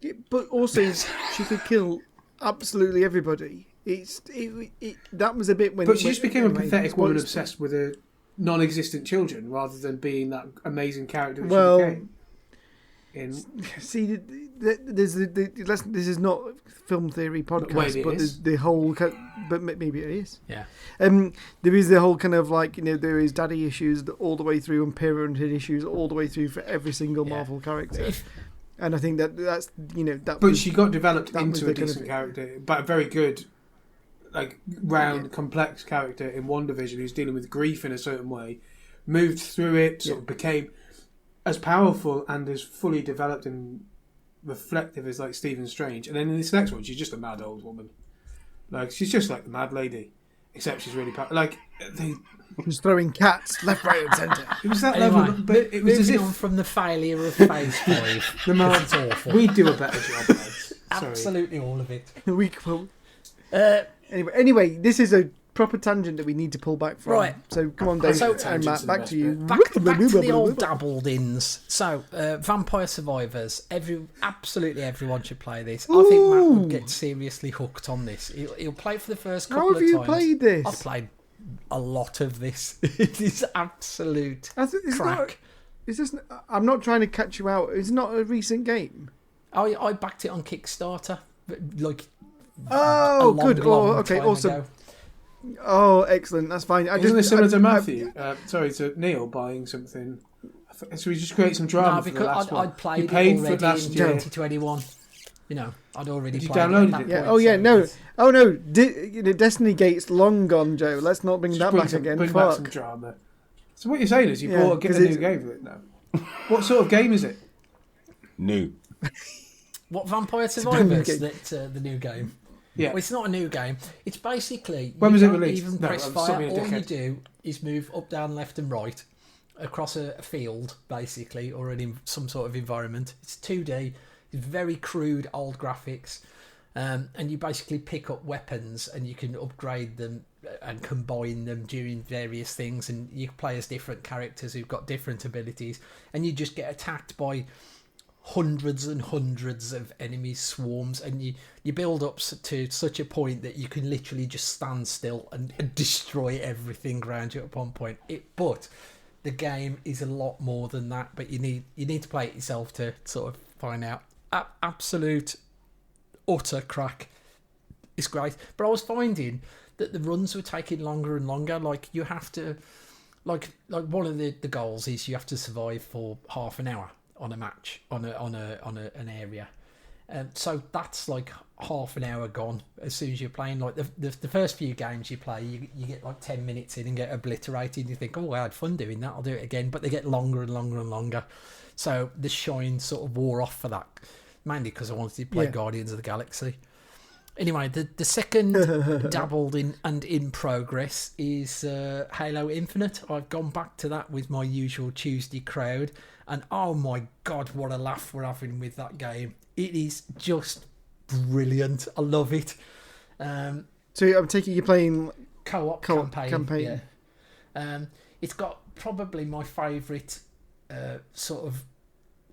Yeah, but also she could kill absolutely everybody. That was a bit when. But she just became a pathetic woman obsessed with her non-existent children, rather than being that amazing character that she became. See, this is not film theory podcast, but there's the whole. But maybe it is. Yeah. There is the whole kind of like there is daddy issues all the way through and parenthood issues all the way through for every single Marvel character. And I think that's that. But she got developed into a decent character, but a very good, round, complex character in WandaVision who's dealing with grief in a certain way, moved through it, sort of became as powerful and as fully developed and reflective as Stephen Strange. And then in this next one, she's just a mad old woman. She's just like the mad lady, except she's really powerful. She's throwing cats left, right, and centre. It was that level, but it was as if from the failure of Phase 5. It's awful. We do a better job, lads. Absolutely all of it. Anyway, this is a proper tangent that we need to pull back from. Right. So come on, Dave and Matt, back to you. Back to the old dabbled-ins. So, Vampire Survivors. Absolutely everyone should play this. I think Matt would get seriously hooked on this. He'll play it for the first couple of times. How have you played this? I've played a lot of this. It is absolute crack. I'm not trying to catch you out. It's not a recent game. I backed it on Kickstarter. Good. Okay, awesome. Ago. Oh, excellent. That's fine. Isn't it similar to Matthew? To Neale buying something. So we just create some drama. No, because I'd played it already in last year. 2021. I'd already played downloaded it. Yeah. Oh yeah, no. Oh no. Destiny Gate's long gone, Joe. Let's not bring that back again. Bring back some drama. So what you're saying is you get a new game with it now. What sort of game is it? New. What, Vampire Survivors? The new game. Yeah. Well, it's not a new game. It's basically when was it released? Even press fire. All you do is move up, down, left, and right across a field, basically, or some sort of environment. It's 2D. It's very crude, old graphics, and you basically pick up weapons and you can upgrade them and combine them during various things. And you play as different characters who've got different abilities, and you just get attacked by hundreds and hundreds of enemies, swarms, and you build up to such a point that you can literally just stand still and destroy everything around you at one point. But the game is a lot more than that. But you need to play it yourself to sort of find out. Absolute utter crack. It's great. But I was finding that the runs were taking longer and longer. You have to, like one of the goals is you have to survive for half an hour on a match on an area, so that's half an hour gone as soon as you're playing. The first few games you play, you get 10 minutes in and get obliterated. You think, oh, I had fun doing that, I'll do it again. But they get longer and longer and longer. So the shine sort of wore off for that, mainly because I wanted to play Guardians of the Galaxy. Anyway, the second dabbled in and in progress is Halo Infinite. I've gone back to that with my usual Tuesday crowd, and oh my god, what a laugh we're having with that game. It is just brilliant. I love it. So I'm taking you're playing co-op campaign. Yeah. It's got probably my favourite sort of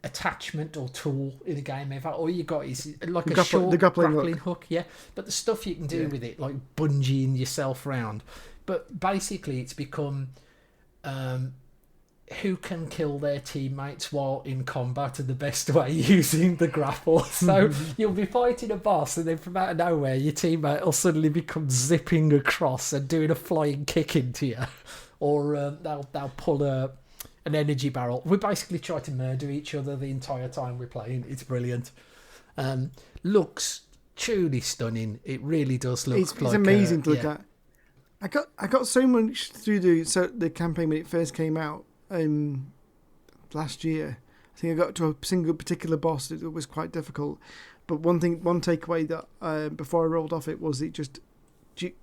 attachment or tool in a game ever. All you got is like the short grappling hook. Yeah, but the stuff you can do with it, like bungeeing yourself round. But basically, it's become who can kill their teammates while in combat in the best way using the grapple. So you'll be fighting a boss, and then from out of nowhere, your teammate will suddenly become zipping across and doing a flying kick into you, or they'll pull an energy barrel. We basically try to murder each other the entire time we're playing. It's brilliant. Looks truly stunning. It really does look. It's amazing to look at. I got so much through the campaign when it first came out last year. I think I got to a single particular boss that was quite difficult. But one takeaway that before I rolled off it was it just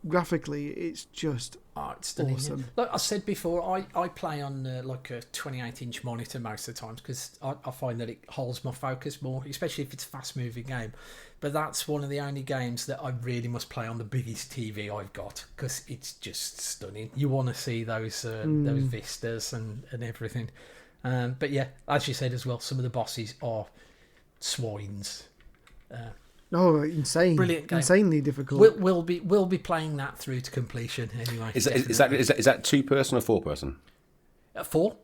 graphically it's just it's stunning. Awesome. Like I said before, I play on like a 28-inch monitor most of the times because I find that it holds my focus more, especially if it's a fast-moving game. But that's one of the only games that I really must play on the biggest TV I've got because it's just stunning. You want to see those vistas and everything. But yeah, as you said as well, some of the bosses are swines. Insane! Brilliant game. Insanely difficult. We'll be playing that through to completion anyway. Is that 2-person or 4-person? 4.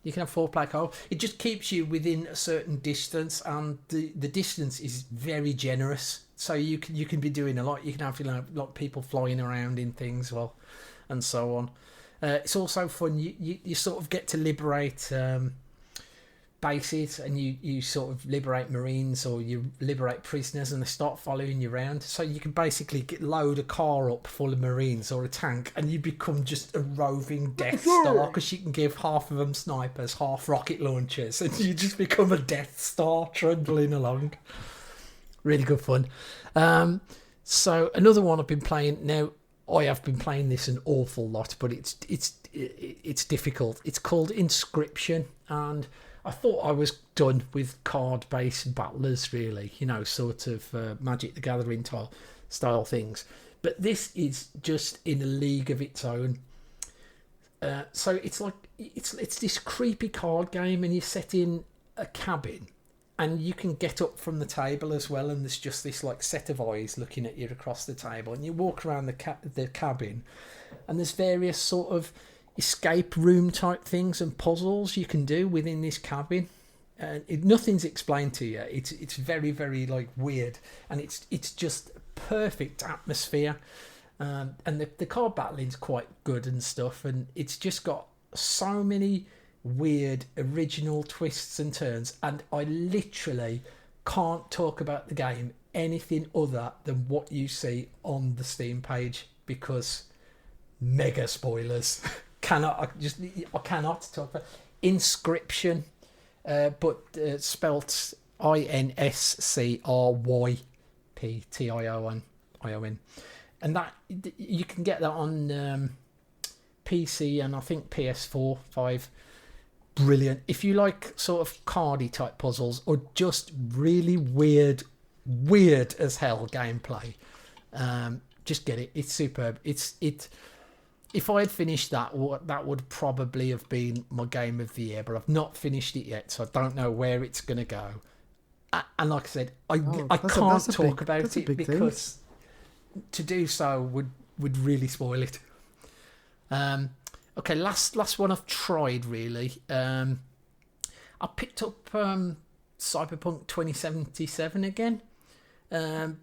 You can have 4-player co-op. It just keeps you within a certain distance, and the distance is very generous. So you can be doing a lot. You can have like people flying around in things, and so on. It's also fun. You sort of get to liberate bases, and you sort of liberate marines or you liberate prisoners, and they start following you around. So you can basically load a car up full of marines or a tank, and you become just a roving Death Star because you can give half of them snipers, half rocket launchers, and you just become a Death Star trundling along. Really good fun. So another one I've been playing now. I have been playing this an awful lot, but it's difficult. It's called Inscription, and I thought I was done with card-based battlers, really, sort of Magic the Gathering style things. But this is just in a league of its own. So it's like it's this creepy card game, and you set in a cabin, and you can get up from the table as well, and there's just this like set of eyes looking at you across the table, and you walk around the cabin, and there's various sort of escape room type things and puzzles you can do within this cabin, and nothing's explained to you. It's very, very like weird, and it's just perfect atmosphere, and the card battling's quite good and stuff, and it's just got so many weird original twists and turns, and I literally can't talk about the game anything other than what you see on the Steam page because mega spoilers. I cannot talk about Inscription, but spelt INSCRYPTION, and that you can get that on PC and I think PS4, 5. Brilliant. If you like sort of cardy type puzzles or just really weird as hell gameplay, just get it. It's superb. If I had finished that would probably have been my game of the year, but I've not finished it yet, so I don't know where it's going to go. And like I said, I can't talk about it because to do so would really spoil it. Okay, last one I've tried really. I picked up Cyberpunk 2077 again.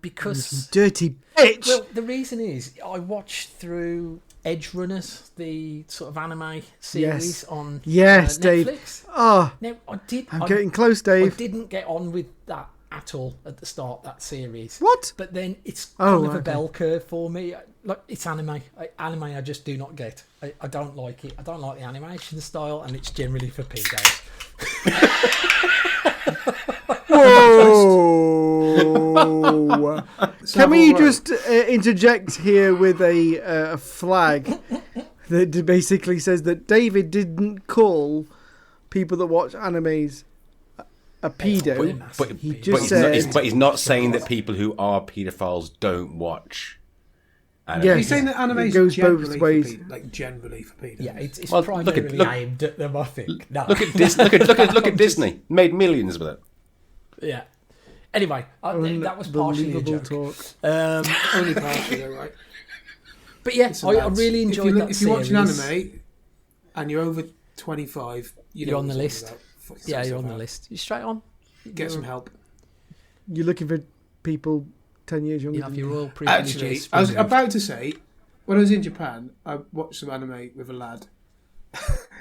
Because dirty bitch. Well, the reason is I watched through Edge Runners, the sort of anime series on Netflix. Dave. Oh, now I'm getting close, Dave. I didn't get on with that at all at the start, that series. What? But then it's kind of a bell curve for me. Like it's anime. I just do not get. I don't like it. I don't like the animation style, and it's generally for pedos. Whoa! Can we just interject here with a flag that basically says that David didn't call people that watch animes a pedo, but he's not saying that people who are paedophiles don't watch And Yeah. Are you saying that anime is goes both generally ways. generally for pedos? Yeah, it's Well, primarily aimed at them, I think. No. look at Disney. Made millions with it. Yeah. Anyway, that was partially a joke. Talk. Only partially, though, right? But yeah, Listen, I lads, really enjoyed that If you're watching series. anime and you're over 25, You're on the list. Fucking Yeah, sort you're on yourself the out. list. You're straight on. Get some help. You're looking for people 10 years younger You have than your you. royal privileges. Actually, I was about to say, when I was in Japan, I watched some anime with a lad.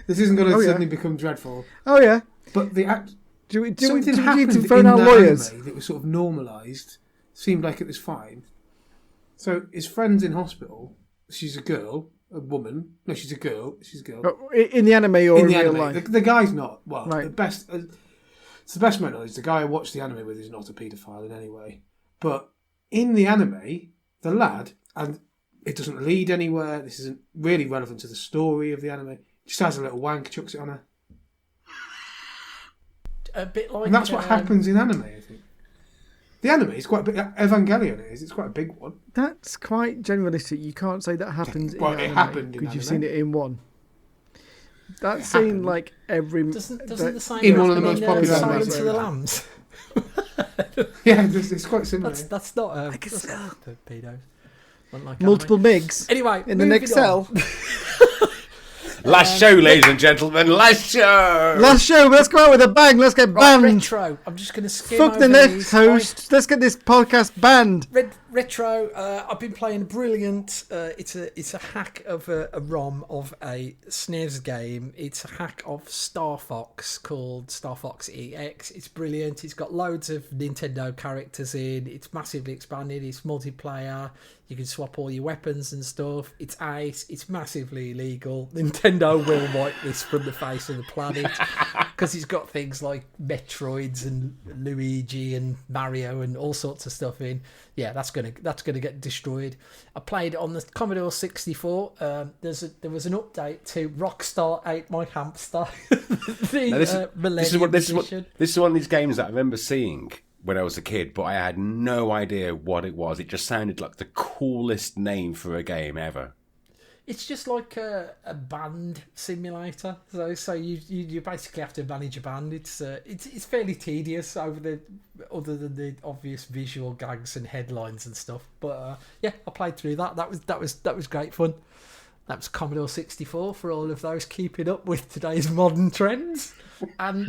This isn't going to suddenly become dreadful. Oh, yeah. But the act. Do we need happened to phone in our that lawyers? anime that was sort of normalised. Seemed like it was fine. So his friend's in hospital. She's a girl, a woman. No, she's a girl. She's a girl. Oh, in the anime or in the real anime, life? the guy's not. Well, Right. the best. It's the best of my knowledge. The guy I watched the anime with is not a paedophile in any way. But in the anime, the lad, and it doesn't lead anywhere. This isn't really relevant to the story of the anime. Just has a little wank, chucks it on her, A bit like. and that's what happens in anime. I think the anime is quite a big. Evangelion is. It's quite a big one. That's quite generalistic. You can't say that happens Well, in it anime happened in because you've anime. seen it in one. That's seen happened. like every... Doesn't the same In one of happen the most in, popular Silence animes. of the Lambs? Yeah, it's quite similar. That's not that's not the pedos. Like multiple anime. MIGs Anyway, in the moving next cell. on. Last show, ladies and gentlemen. Last show. Last show, let's go out with a bang. Let's get Right, banned. retro. I'm just going to skim Fuck over the next these. host. Let's get this podcast banned. Retro. I've been playing brilliant. It's a hack of a ROM of a SNES game. It's a hack of Star Fox called Star Fox EX. It's brilliant. It's got loads of Nintendo characters in. It's massively expanded. It's multiplayer. You can swap all your weapons and stuff. It's ace. It's massively illegal. Nintendo will wipe this from the face of the planet because it's got things like Metroids and Luigi and Mario and all sorts of stuff in. Yeah, that's gonna get destroyed. I played it on the Commodore 64. There was an update to Rockstar Ate My Hamster. This is one of these games that I remember seeing when I was a kid, but I had no idea what it was. It just sounded like the coolest name for a game ever. It's just like a band simulator. So you basically have to manage a band. It's fairly tedious other than the obvious visual gags and headlines and stuff. But yeah, I played through that. That was great fun. That was Commodore 64 for all of those keeping up with today's modern trends. And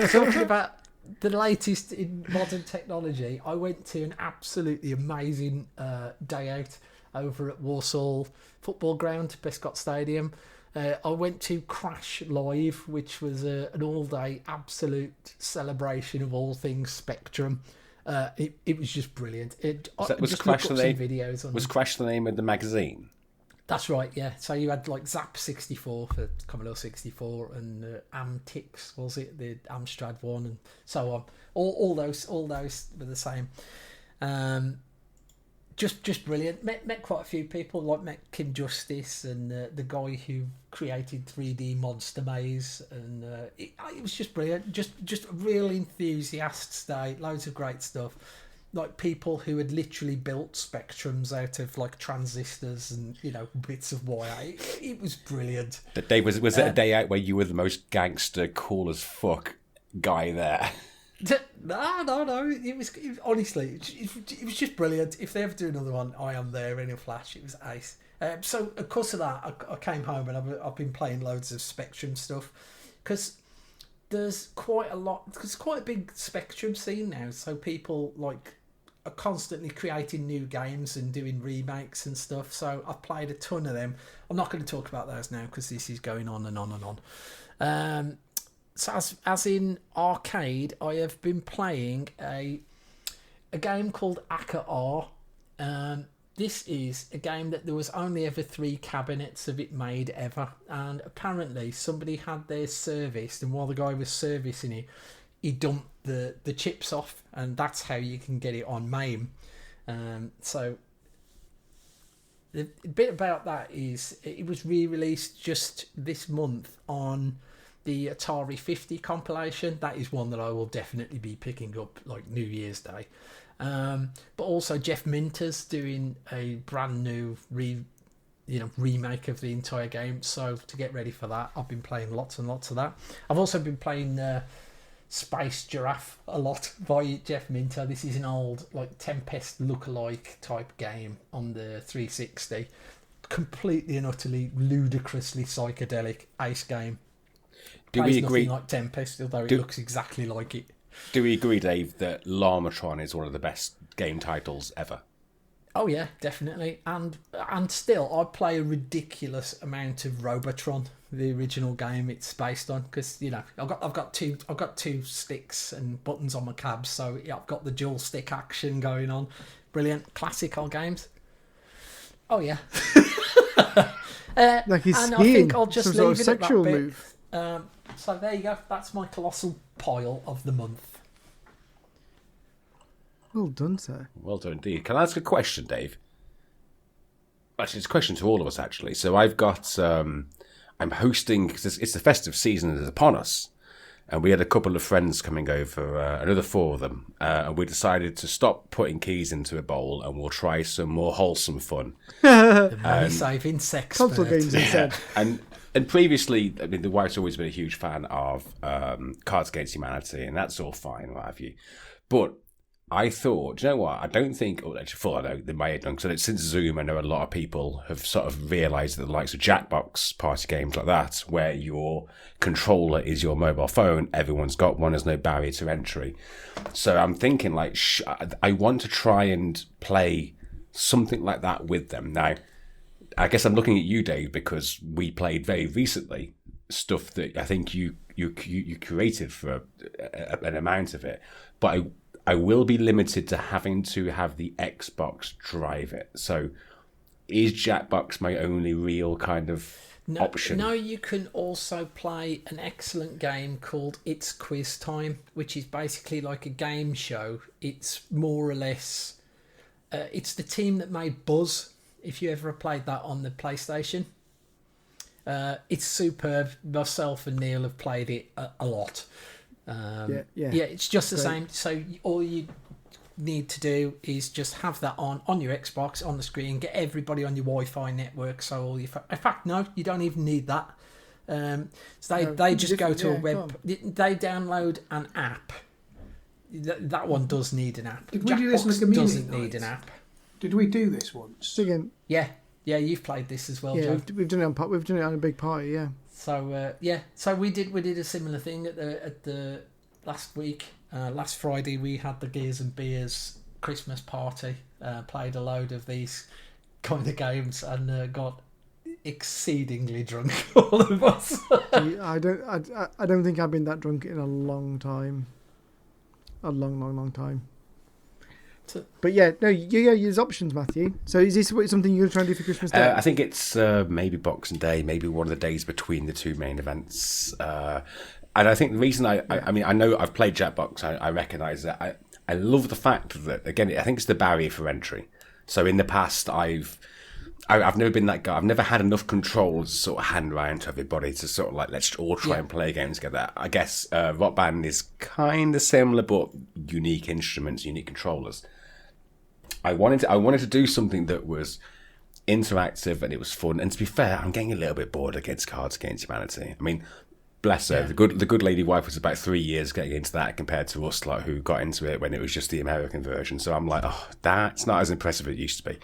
talking about the latest in modern technology, I went to an absolutely amazing day out over at Walsall Football Ground, Bescott Stadium. I went to Crash Live, which was an all-day absolute celebration of all things Spectrum. It was just brilliant. Was Crash the name? Videos on Was Crash the name of the magazine? That's right, yeah. So you had like Zap 64 for Commodore 64 and Amtix, was it? The Amstrad one and so on. All those were the same. Just brilliant. Met quite a few people. Met Kim Justice and the guy who created 3D Monster Maze, and it was just brilliant. Just a real enthusiast day. Loads of great stuff. Like people who had literally built Spectrums out of like transistors and bits of wire. It was brilliant. That day was it a day out where you were the most gangster, cool as fuck guy there? No. It was honestly, it was just brilliant. If they ever do another one, I am there in a flash. It was ace. So of course of that, I came home and I've been playing loads of Spectrum stuff because there's quite a lot. Because it's quite a big Spectrum scene now. So people are constantly creating new games and doing remakes and stuff. So I've played a ton of them. I'm not going to talk about those now because this is going on and on and on. So as in arcade, I have been playing a game called Aka R. This is a game that there was only ever 3 cabinets of it made ever, and apparently somebody had theirs serviced, and while the guy was servicing it, he dumped the chips off, and that's how you can get it on MAME. So the bit about that is it was re-released just this month on the Atari 50 compilation. That is one that I will definitely be picking up like New Year's Day. But but also Jeff Minter's doing a brand new remake of the entire game. So to get ready for that, I've been playing lots and lots of that. I've also been playing Space Giraffe a lot by Jeff Minter. This is an old like Tempest lookalike type game on the 360. Completely and utterly ludicrously psychedelic ace game. Do Plays we agree? Nothing like Tempest, although it looks exactly like it. Do we agree, Dave, that Llamatron is one of the best game titles ever? Oh yeah, definitely. And still, I play a ridiculous amount of Robotron, the original game it's based on, because I've got two sticks and buttons on my cabs, so yeah, I've got the dual stick action going on. Brilliant, classic old games. Oh yeah. Like he's and skiing, I think I'll just some leave sort of it at sexual that bit. move. So there you go. That's my colossal pile of the month. Well done, sir. Well done indeed. Can I ask a question, Dave? Actually, it's a question to all of us, actually. So I've got, I'm hosting, because it's the festive season is upon us, and we had a couple of friends coming over, another 4 of them, and we decided to stop putting keys into a bowl, and we'll try some more wholesome fun. The money-saving sex Console expert. games instead. And previously, I mean, the wife's always been a huge fan of Cards Against Humanity, and that's all fine, what have you. But I thought, do you know what? I don't think, I know they may have done, because since Zoom, I know a lot of people have sort of realised that the likes of Jackbox party games like that, where your controller is your mobile phone, everyone's got one, there's no barrier to entry. So I'm thinking, like, I want to try and play something like that with them. Now, I guess I'm looking at you, Dave, because we played very recently stuff that I think you created for an amount of it, but I will be limited to having to have the Xbox drive it. So is Jackbox my only real kind of option? No, you can also play an excellent game called It's Quiz Time, which is basically like a game show. It's more or less... it's the team that made Buzz, if you ever played that on the PlayStation. It's superb. Myself and Neale have played it a lot. Yeah, it's just the same. So all you need to do is just have that on your Xbox on the screen, get everybody on your Wi-Fi network. So all in fact, no, you don't even need that. So they just go to a web. They download an app. That one does need an app. Did we do this on the community doesn't night? need an app. Did we do this once? Again, Yeah, you've played this as well, yeah, Joe. we've done it on we've done it on a big party, yeah. So so we did a similar thing at the last week. Last Friday we had the Gears and Beers Christmas party. Played a load of these kind of games and got exceedingly drunk, all of us. I don't think I've been that drunk in a long time. A long time. But yeah, no, there's options, Matthew. So is this something you're going to try and do for Christmas Day? I think it's maybe Boxing Day, maybe one of the days between the two main events. And I think the reason I mean, I know I've played Jackbox, I recognise that. I love the fact that, again, I think it's the barrier for entry. So in the past, I've never been that guy. I've never had enough control to sort of hand around to everybody to sort of like, let's all try and play a game together. I guess Rock Band is kind of similar, but unique instruments, unique controllers. I wanted to do something that was interactive and it was fun. And to be fair, I'm getting a little bit bored against Cards Against Humanity. I mean, bless her, the good lady wife was about 3 years getting into that compared to us, like, who got into it when it was just the American version. So I'm like, oh, that's not as impressive as it used to be.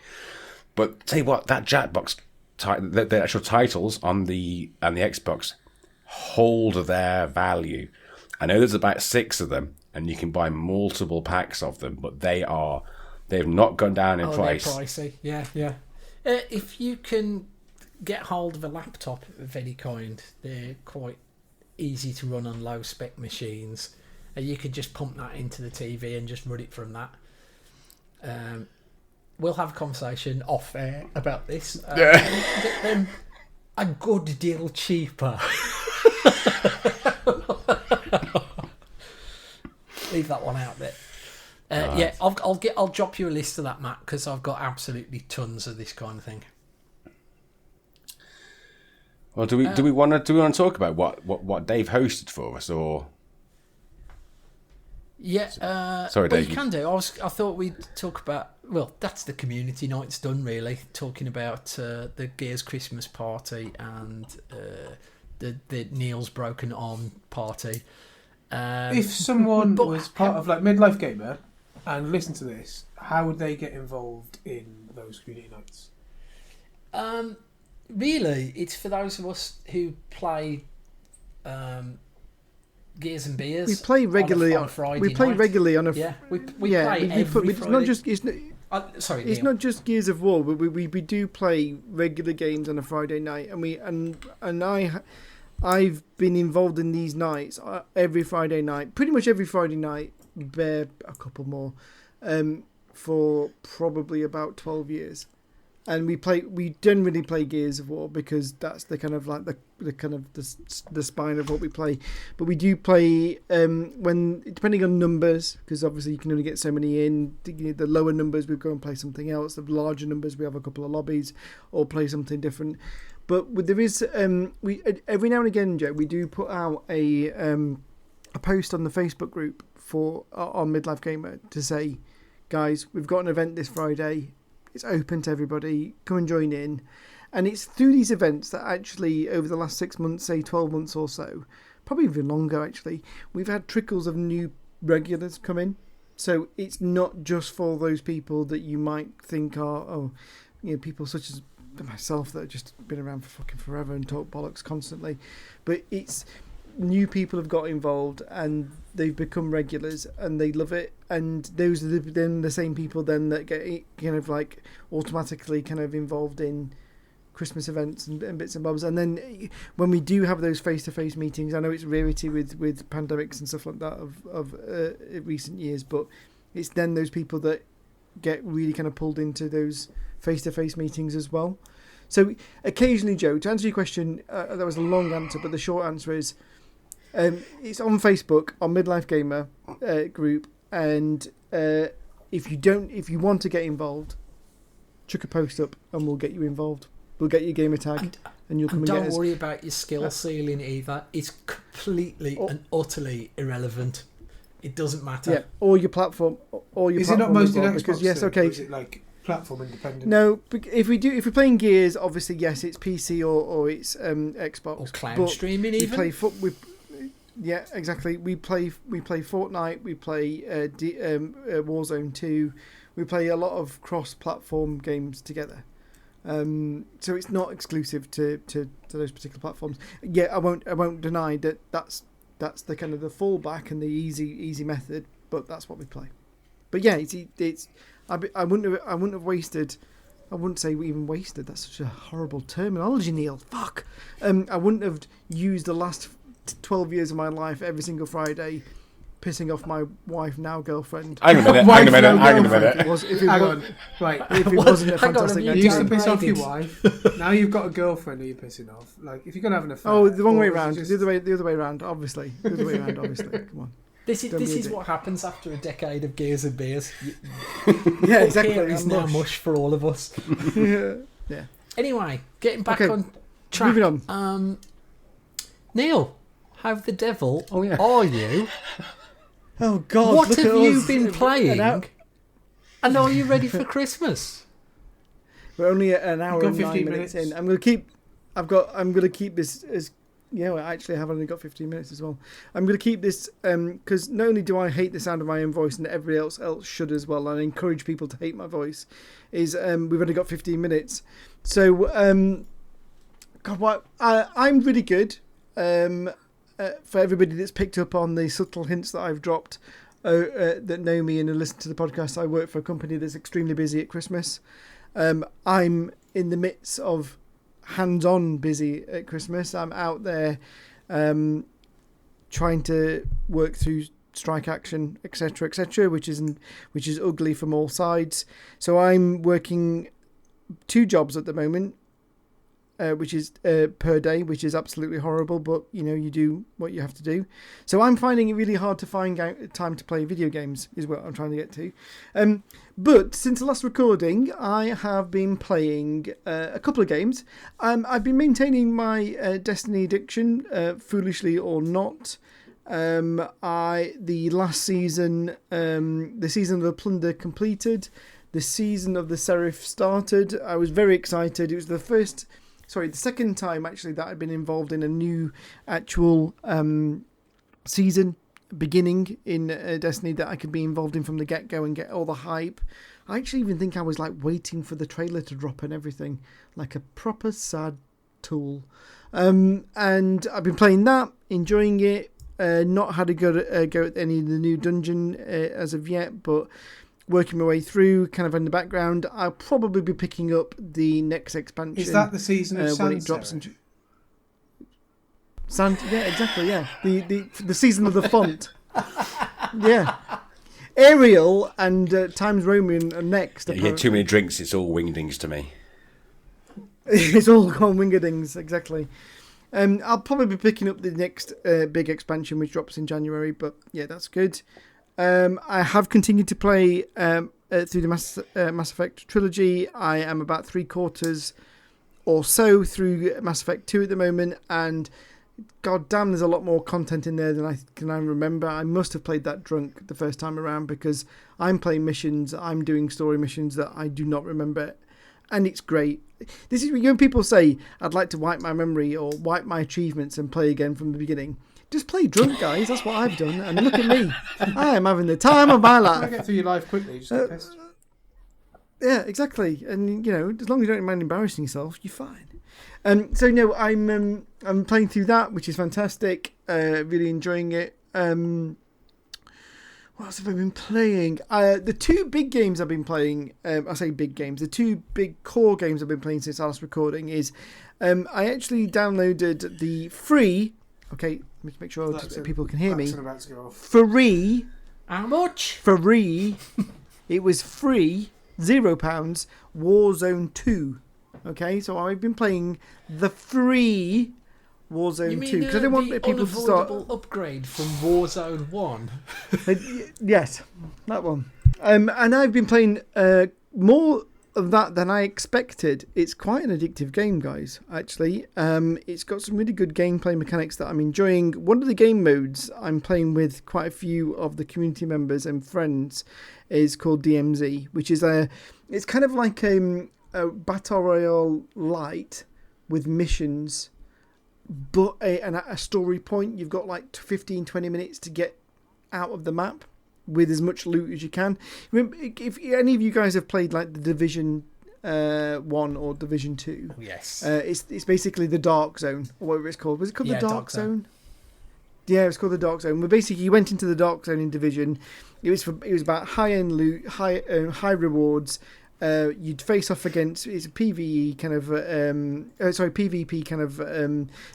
But tell you what, that Jackbox, the actual titles on the Xbox hold their value. I know there's about 6 of them, and you can buy multiple packs of them, but they've not gone down in price. They're pricey, yeah. If you can get hold of a laptop of any kind, they're quite easy to run on low spec machines. You could just pump that into the TV and just run it from that. We'll have a conversation off air about this. Get them a good deal cheaper. Leave that one out there. Yeah, I'll drop you a list of that, Matt, because I've got absolutely tons of this kind of thing. Well, do we want to talk about what Dave hosted for us, or? Yeah. Sorry, well, Dave. you can do. I thought we'd talk about. Well, that's the community night's done, really. Talking about the Gears Christmas party and the Neale's broken arm party. If someone was part of like Midlife Gamer and listened to this, how would they get involved in those community nights? Really, it's for those of us who play Gears and Beers. We play regularly on a Friday We play night. regularly on a. We play every Friday. It's not just. Sorry, It's Neale. not just Gears of War, but we do play regular games on a Friday night, and I've been involved in these nights every Friday night, pretty much every Friday night, bear a couple more, for probably about 12 years, and we generally play Gears of War because that's the kind of like the kind of the spine of what we play, but we do play when depending on numbers, because obviously you can only get so many in. The lower numbers we go and play something else. The larger numbers we have a couple of lobbies or play something different. But there is we every now and again, Joe, we do put out a post on the Facebook group for on Midlife Gamer to say, guys, we've got an event this Friday. It's open to everybody. Come and join in. And it's through these events that actually, over the last 6 months, say 12 months or so, probably even longer actually, we've had trickles of new regulars come in. So it's not just for those people that you might think are, people such as myself that have just been around for fucking forever and talk bollocks constantly. But it's new people have got involved and they've become regulars and they love it. And those are then the same people then that get kind of like automatically kind of involved in Christmas events and bits and bobs. And then when we do have those face-to-face meetings, I know it's rarity with pandemics and stuff like that of recent years, but it's then those people that get really kind of pulled into those face-to-face meetings as well. So occasionally, Joe, to answer your question, that was a long answer, but the short answer is it's on Facebook, on Midlife Gamer group, and if you want to get involved, chuck a post up and we'll get you involved. We'll get your gamer tag and you'll come and get us. Don't worry about your skill ceiling either. It's completely and utterly irrelevant. It doesn't matter. Yeah, or your platform, Is it not mostly Xbox? Because yes, okay. Or is it like platform independent? No, if we're playing Gears, obviously yes, it's PC or it's Xbox or cloud streaming even. Yeah, exactly. We play Fortnite. We play Warzone 2. We play a lot of cross-platform games together. So it's not exclusive to those particular platforms. Yeah, I won't deny that that's the kind of the fallback and the easy method, but that's what we play. But yeah, I wouldn't have wasted. I wouldn't say even wasted. That's such a horrible terminology, Neale. Fuck. I wouldn't have used the last 12 years of my life every single Friday pissing off my wife, now girlfriend. Hang on a minute. Right. If it wasn't a fantastic You idea. used to piss off your wife. Now you've got a girlfriend who you're pissing off. Like, if you're going to have an affair... Oh, the wrong way around. The other way around, obviously. Come on. This is what happens after a decade of Gears and Beers. Yeah, exactly. It's now mush for all of us. Yeah. Anyway, getting back on track. Moving on. Neale, how the devil yeah. are you? Oh, God. What look have at you us. been playing? And are you ready for Christmas? We're only an hour and 15 9 minutes in. I'm going to keep this as... Yeah, well, actually, I have only got 15 minutes as well. I'm going to keep this because not only do I hate the sound of my own voice, and everybody else should as well, and I encourage people to hate my voice, is we've only got 15 minutes. So, God, what I'm really good. For everybody that's picked up on the subtle hints that I've dropped, that know me and have listened to the podcast, I work for a company that's extremely busy at Christmas. I'm in the midst of hands-on busy at Christmas. I'm out there trying to work through strike action, etc., which is ugly from all sides. So I'm working 2 jobs at the moment, which is per day, which is absolutely horrible, but you do what you have to do. So I'm finding it really hard to find time to play video games, is what I'm trying to get to. But since the last recording, I have been playing a couple of games. I've been maintaining my Destiny addiction, foolishly or not. The last season, the season of the Plunder completed. The season of the Seraph started. I was very excited. It was the second time actually that I'd been involved in a new actual season beginning in Destiny that I could be involved in from the get-go and get all the hype. I actually even think I was like waiting for the trailer to drop and everything, like a proper sad tool. And I've been playing that, enjoying it. Not had a go at any of the new dungeon as of yet, but working my way through, kind of in the background. I'll probably be picking up the next expansion. Is that the season of when it drops into Sand? Yeah, exactly. Yeah, the season of the font. Yeah, Ariel and Times Roman are next. Yeah, you get too many drinks, it's all wingdings to me. It's all gone wingerdings, exactly. I'll probably be picking up the next big expansion, which drops in January. But yeah, that's good. I have continued to play through the Mass Effect trilogy. I am about 3/4 or so through Mass Effect 2 at the moment, and god damn, there's a lot more content in there than I can remember. I must have played that drunk the first time around, because I'm playing missions, I'm doing story missions that I do not remember, and it's great. This is when people say, I'd like to wipe my memory or wipe my achievements and play again from the beginning. Just play drunk, guys. That's what I've done. And look at me. I am having the time of my life. Try to get through your life quickly. Just get pissed. Yeah, exactly. And, you know, as long as you don't mind embarrassing yourself, you're fine. So, no, I'm playing through that, which is fantastic. Really enjoying it. What else have I been playing? The two big games I've been playing, I say big games, the two big core games I've been playing since our last recording is I actually downloaded the free... Okay, let me make sure people can hear me. Free. How much? Free. It was free, £0, Warzone 2. Okay, so I've been playing the free Warzone 2. Because I don't want people to start... upgrade from Warzone 1? Yes, that one. And I've been playing more of that than I expected. It's quite an addictive game, guys, actually. It's got some really good gameplay mechanics that I'm enjoying. One of the game modes I'm playing with quite a few of the community members and friends is called DMZ, which is it's kind of like a Battle Royale light with missions, but a story point. You've got like 15-20 minutes to get out of the map with as much loot as you can. Remember, if any of you guys have played like the Division 1 or Division 2, yes, it's basically the Dark Zone, or whatever it's called. Was it called the Dark Zone? Yeah, it was called the Dark Zone. Where basically you went into the Dark Zone in Division. It was about high end loot, high rewards. You'd face off against, it's a PvE kind of PvP kind of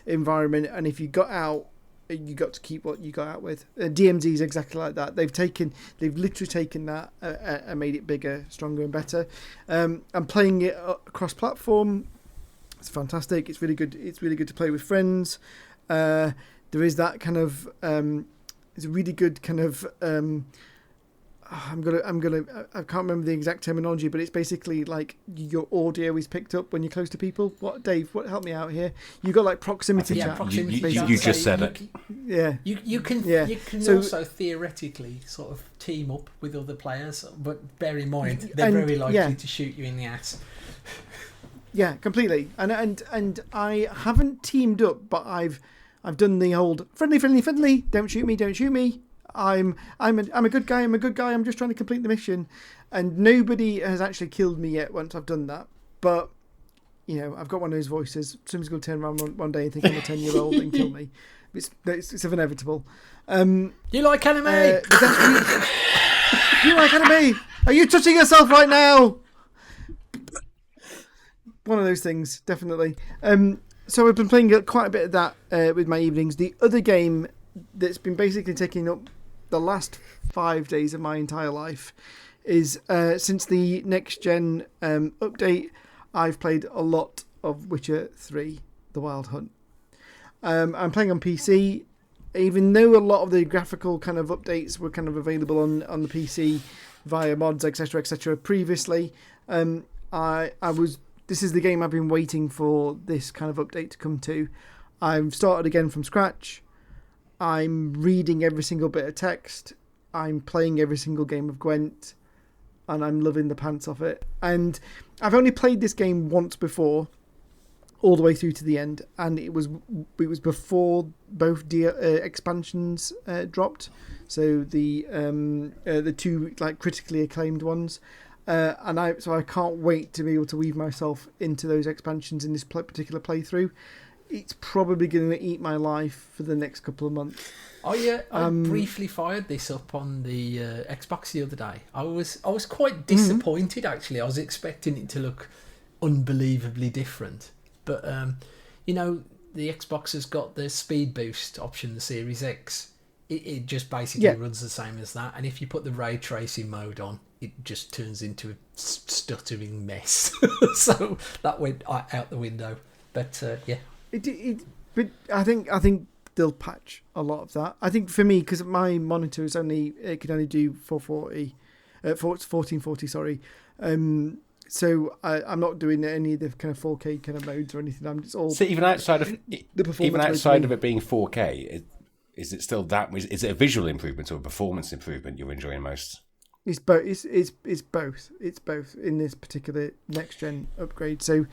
environment, and if you got out, you got to keep what you got out with. DMZ is exactly like that. They've literally taken that and made it bigger, stronger, and better. I'm playing it across platform. It's fantastic. It's really good. It's really good to play with friends. There is that kind of. It's a really good kind of. I can't remember the exact terminology, but it's basically like your audio is picked up when you're close to people. Dave, help me out here. You got like proximity chat. You just said it. Yeah. You can also theoretically sort of team up with other players, but bear in mind they're very likely to shoot you in the ass. Yeah, completely. And I haven't teamed up, but I've done the old friendly. Don't shoot me. I'm a good guy. I'm just trying to complete the mission, and nobody has actually killed me yet once I've done that. But you know, I've got one of those voices. Somebody's going to turn around one day and think I'm a 10-year-old and kill me. It's inevitable. You like anime? You like anime? Are you touching yourself right now? One of those things, definitely. So I've been playing quite a bit of that with my evenings. The other game that's been basically taking up the last 5 days of my entire life is since the next gen update, I've played a lot of Witcher 3 The Wild Hunt. I'm playing on PC, even though a lot of the graphical kind of updates were kind of available on the PC via mods, etc. previously. This is the game I've been waiting for this kind of update to come to. I've started again from scratch. I'm reading every single bit of text. I'm playing every single game of Gwent, and I'm loving the pants off it. And I've only played this game once before, all the way through to the end, and it was before both expansions dropped. So the two like critically acclaimed ones, and I can't wait to be able to weave myself into those expansions in this particular playthrough. It's probably going to eat my life for the next couple of months. Oh yeah, I briefly fired this up on the Xbox the other day. I was quite disappointed actually. I was expecting it to look unbelievably different, but the Xbox has got the speed boost option, the Series X. It just basically runs the same as that, and if you put the ray tracing mode on, it just turns into a stuttering mess. So that went out the window. But yeah. But I think they'll patch a lot of that. I think for me, because my monitor can only do 1440. Sorry, so I'm not doing any of the kind of 4K kind of modes or anything. I'm just all. So even outside of it being 4K, is it still that? Is it a visual improvement or a performance improvement you're enjoying most? It's both. It's both. It's both in this particular next gen upgrade. So.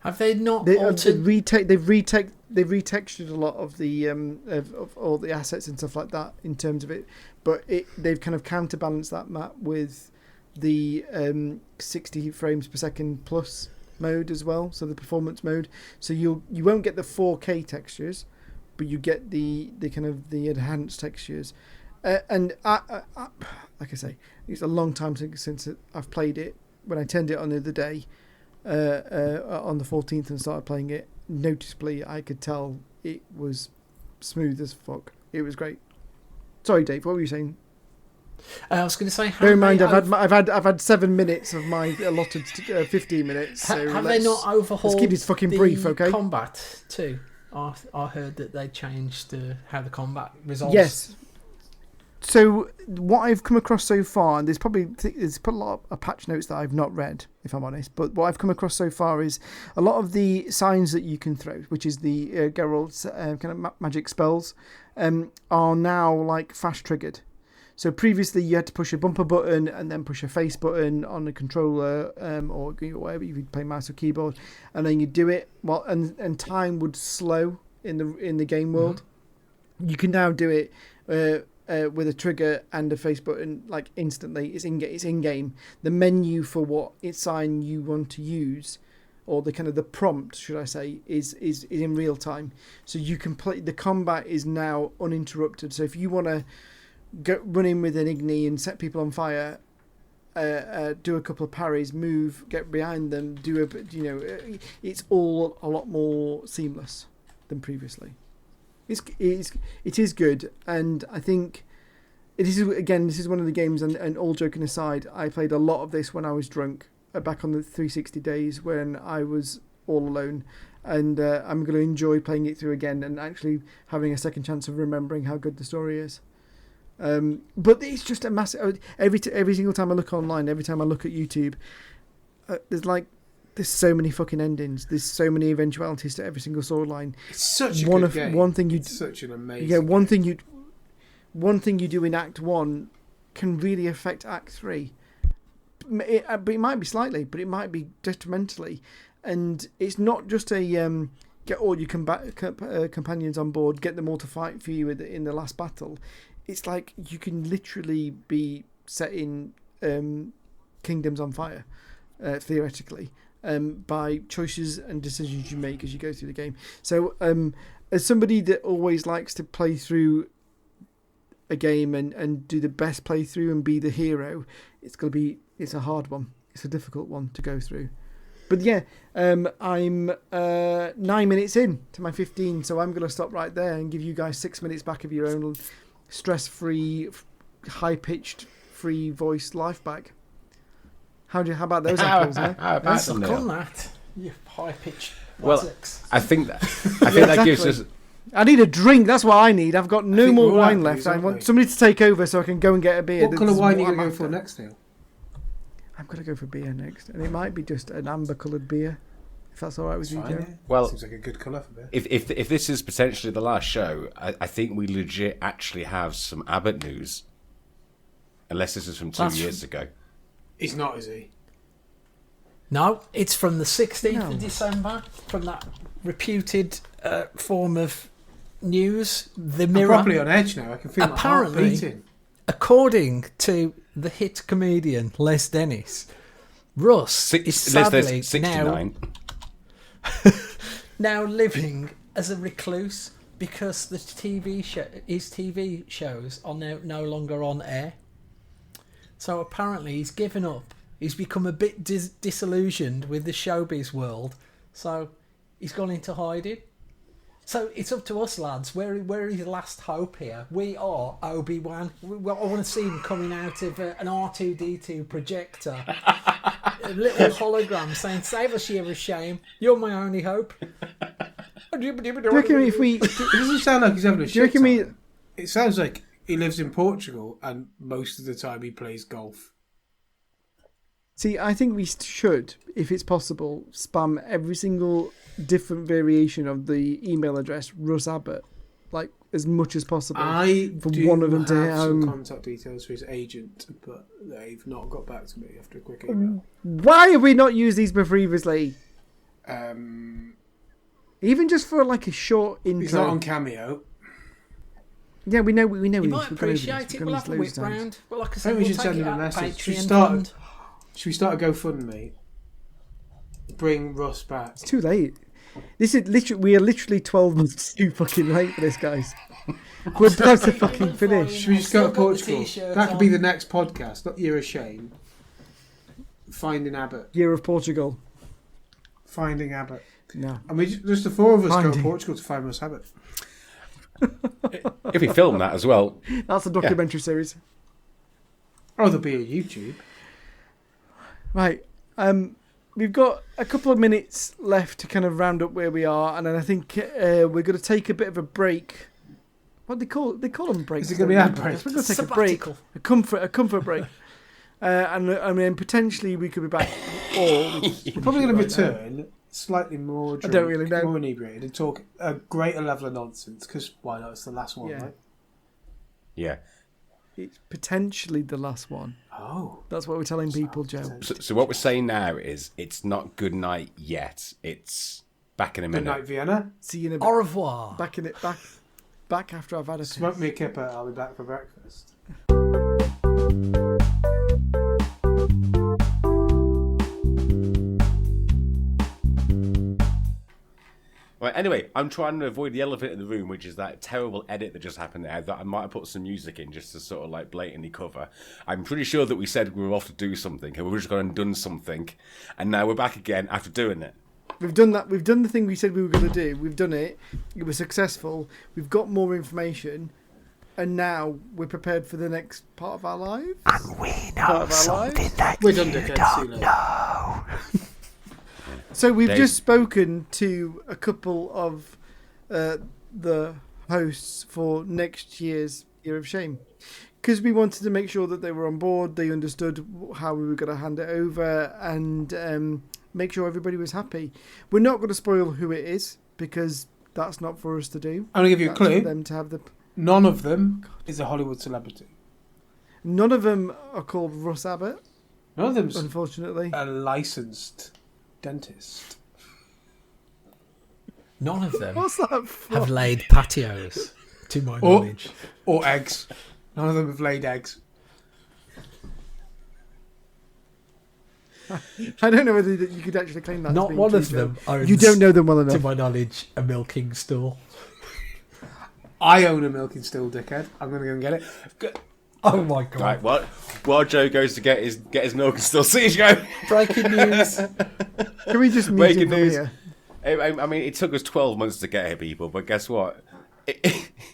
Have they not altered? They've retextured a lot of the of all the assets and stuff like that in terms of it, but they've kind of counterbalanced that map with the 60 frames per second plus mode as well. So the performance mode. So you won't get the 4K textures, but you get the kind of the enhanced textures. And I like I say, it's a long time since I've played it. When I turned it on the other day. On the 14th and started playing it, noticeably I could tell it was smooth as fuck. It was great. Sorry, Dave, what were you saying? I was going to say. Bear in mind, I've had 7 minutes of my allotted 15 minutes. So have they not overhauled? Let's keep this fucking brief, okay? Combat too. I heard that they changed how the combat resolves. Yes. So what I've come across so far, and there's put a lot of patch notes that I've not read, if I'm honest, but what I've come across so far is a lot of the signs that you can throw, which is the Geralt's kind of magic spells, are now like fast triggered. So previously you had to push a bumper button and then push a face button on the controller or whatever, you could play mouse or keyboard, and then you do it and time would slow in the game world. Mm-hmm. You can now do it with a trigger and a face button, like instantly. It's in game. The menu for what sign you want to use, or the kind of the prompt, should I say, is in real time. So you can play. The combat is now uninterrupted. So if you want to run in with an Igni and set people on fire, do a couple of parries, move, get behind them, it's all a lot more seamless than previously. It is good, and I think this is one of the games, and all joking aside, I played a lot of this when I was drunk, back on the 360 days when I was all alone, and I'm going to enjoy playing it through again and actually having a second chance of remembering how good the story is. But it's just a massive. Every single time I look online, every time I look at YouTube, there's so many fucking endings. There's so many eventualities to every single storyline. It's such a good game. It's such an amazing. Yeah, one thing you do in Act 1 can really affect Act 3. But it might be slightly, but it might be detrimentally. And it's not just a get all your companions on board, get them all to fight for you in the last battle. It's like you can literally be setting kingdoms on fire, theoretically. By choices and decisions you make as you go through the game. So as somebody that always likes to play through a game and do the best playthrough and be the hero, it's a hard one. It's a difficult one to go through. But yeah, I'm 9 minutes in to my 15, so I'm going to stop right there and give you guys 6 minutes back of your own stress-free, high-pitched, free voice life back. How about those apples? Suck on that. You high-pitched. Well, I think that gives us. I need a drink. That's what I need. I've got no more wine left. I want somebody to take over so I can go and get a beer. What colour of wine are you going to go for next, Neale? I'm going to go for beer next, and it might be just an amber-coloured beer. If that's all right with you, Joe. Yeah. Well, seems like a good colour for me. If this is potentially the last show, I think we legit actually have some Abbott news. Unless this is from 2 years ago. He's not, is he? No, it's from the 16th No. of December, from that reputed form of news, The I'm Mirror. properly on edge now. I can feel my heart Apparently, beating. according to the hit comedian Les Dennis, Russ is sadly 69. now living as a recluse because his TV shows are now no longer on air. So apparently he's given up. He's become a bit disillusioned with the showbiz world. So he's gone into hiding. So it's up to us, lads. Where is last hope here? We are Obi-Wan. I want to see him coming out of an R2-D2 projector. A little hologram saying, "Save us, you of shame. You're my only hope." Do you reckon if we... It doesn't sound like he's having a Do you shit reckon time. It sounds like he lives in Portugal and most of the time he plays golf. See, I think we should, if it's possible, spam every single different variation of the email address Russ Abbott, like as much as possible. I for do one of them to have some contact details for his agent, but they've not got back to me after a quick email. Why have we not used these previously? Even just for like a short intro. He's not on Cameo. Yeah, we know. You might appreciate it. We'll have a whip round. Well, like I said, Maybe we we'll should take send it him a out message. Patreon Should we start a GoFundMe? Bring Russ back. It's too late. This is literally. We are literally 12 months too fucking late for this, guys. We're about to fucking finish. Should we just go to Still got the Portugal? t-shirt That could on. be the next podcast. Not Year of Shame. Finding Abbott. Year of Portugal. Finding Abbott. No. And we just the four of us go Finding. to Portugal to find Russ Abbott. If we film that as well. That's a documentary series. Oh, there'll be a YouTube. Right. We've got a couple of minutes left to kind of round up where we are, and then I think we're going to take a bit of a break. What do they call? They call them breaks. Is it going to be ad break? We're going to take a break, a comfort break, and then potentially we could be back. Or We're probably going to return slightly more drunk, I don't really know. more inebriated, and talk a greater level of nonsense. Because why not? It's the last one, Yeah. right? Yeah. It's potentially the last one. Oh, That's what we're telling people, Joe. So what we're saying now is it's not good night yet. It's back in a good minute. night, Vienna. See you in a Au bit. revoir. Back after I've had a Smoke me a kipper. I'll be back for breakfast. Right, anyway, I'm trying to avoid the elephant in the room, which is that terrible edit that just happened there that I might have put some music in just to sort of like blatantly cover. I'm pretty sure that we said we were off to do something and we've just gone and done something, and now we're back again after doing it. We've done that. We've done the thing we said we were going to do. We've done it. It was successful. We've got more information, and now we're prepared for the next part of our lives. And we know something that We're you done, dickheads. See you later. know. So we've Dave. just spoken to a couple of the hosts for next year's Year of Shame, because we wanted to make sure that they were on board, they understood how we were going to hand it over, and make sure everybody was happy. We're not going to spoil who it is, because that's not for us to do. I'm going to give you a That's for clue. them to have the. None of them is a Hollywood celebrity. None of them are called Russ Abbott, None of them's unfortunately. a licensed dentist. None of them What's that for? have laid patios, to my Or- knowledge. Or eggs. None of them have laid eggs. I don't know whether you could actually claim that. as Not being one true, of them Joe. owns, You don't know them well to enough. my knowledge, a milking stool. I own a milking stool, dickhead. I'm going to go and get it. Oh my god. Right, while Joe goes to get his milk and still see Joe. Breaking news. Can we just mute Breaking it from news. here? I mean, it took us 12 months to get here, people, but guess what?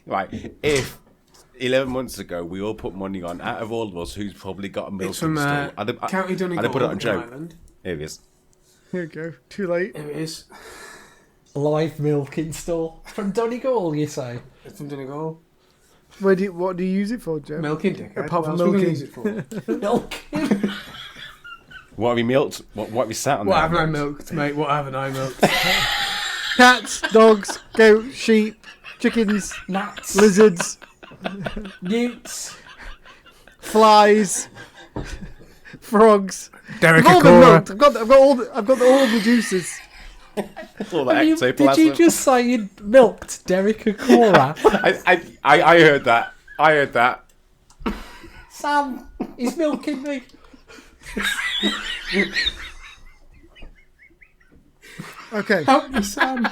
Right, if 11 months ago we all put money on, out of all of us, who's probably got a milk It's from stool? County Donegal, I'd put it on Joe. Ireland. Here he is. Here we go. Too late. Here it is. Live milking stool. From Donegal, you say? It's from Donegal. What do you use it for, Joe? Milking, dickhead. Apart from What else are we gonna milking. use it for? Milking. What have you milked? What have you sat on? What there, haven't I milked, mate? What haven't I milked? Cats, dogs, goats, sheep, chickens, Gnats, lizards, newts. flies, frogs. Derek I've all been Acora. milked. I've got all the juices. All that Did you ectoplasm. just say you milked Derek Acora? I heard that. I heard that. Sam, he's milking me. Okay. Help me, Sam.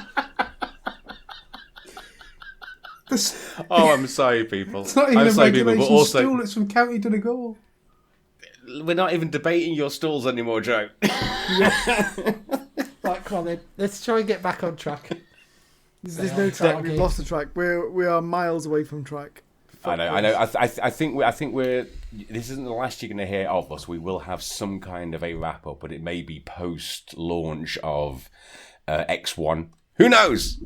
Oh, I'm sorry, people. It's not even I'm a sorry, people, regulation but also stool. It's from County Donegal. we're not even debating your stalls anymore, Joe. Right, come on then. Let's try and get back on track. There's no track. We've lost the track. We are miles away from track. I know. I think we're. This isn't the last you're going to hear of us. We will have some kind of a wrap up, but it may be post launch of X1. Who knows?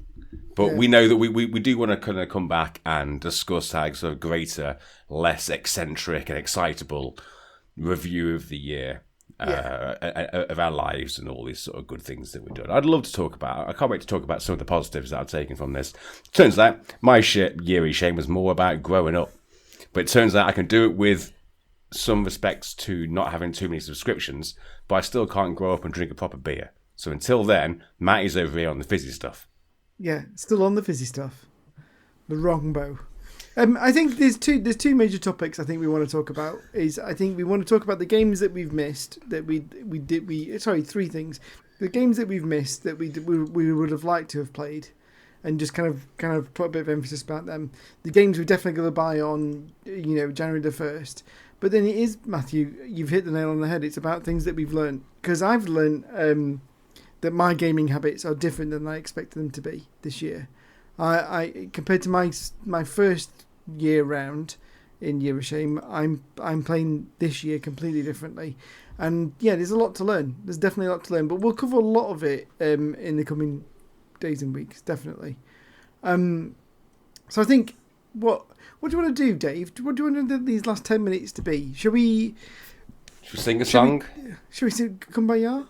But we know that we do want to kind of come back and discuss our sort of greater, less eccentric and excitable review of the year. Of our lives and all these sort of good things that we're doing. I'd love to talk about. I can't wait to talk about some of the positives that I've taken from this. Turns out my year shame was more about growing up, but it turns out I can do it with some respects to not having too many subscriptions, but I still can't grow up and drink a proper beer. So until then, Matty's over here on the fizzy stuff. Yeah, still on the fizzy stuff. The wrong bow. I think there's two major topics I think we want to talk about. I think we want to talk about the games that we've missed that three things. The games that we've missed that we would have liked to have played, and just kind of put a bit of emphasis about them. The games we're definitely going to buy on January the 1st. But then it is, Matthew, you've hit the nail on the head. It's about things that we've learned, because I've learned that my gaming habits are different than I expected them to be this year. I compared to my first year round in Year of Shame, I'm playing this year completely differently, and there's a lot to learn. There's definitely a lot to learn, but we'll cover a lot of it in the coming days and weeks, definitely. So I think what do you want to do, Dave? What do you want these last 10 minutes to be? Should we sing a song? Should we sing Kumbaya?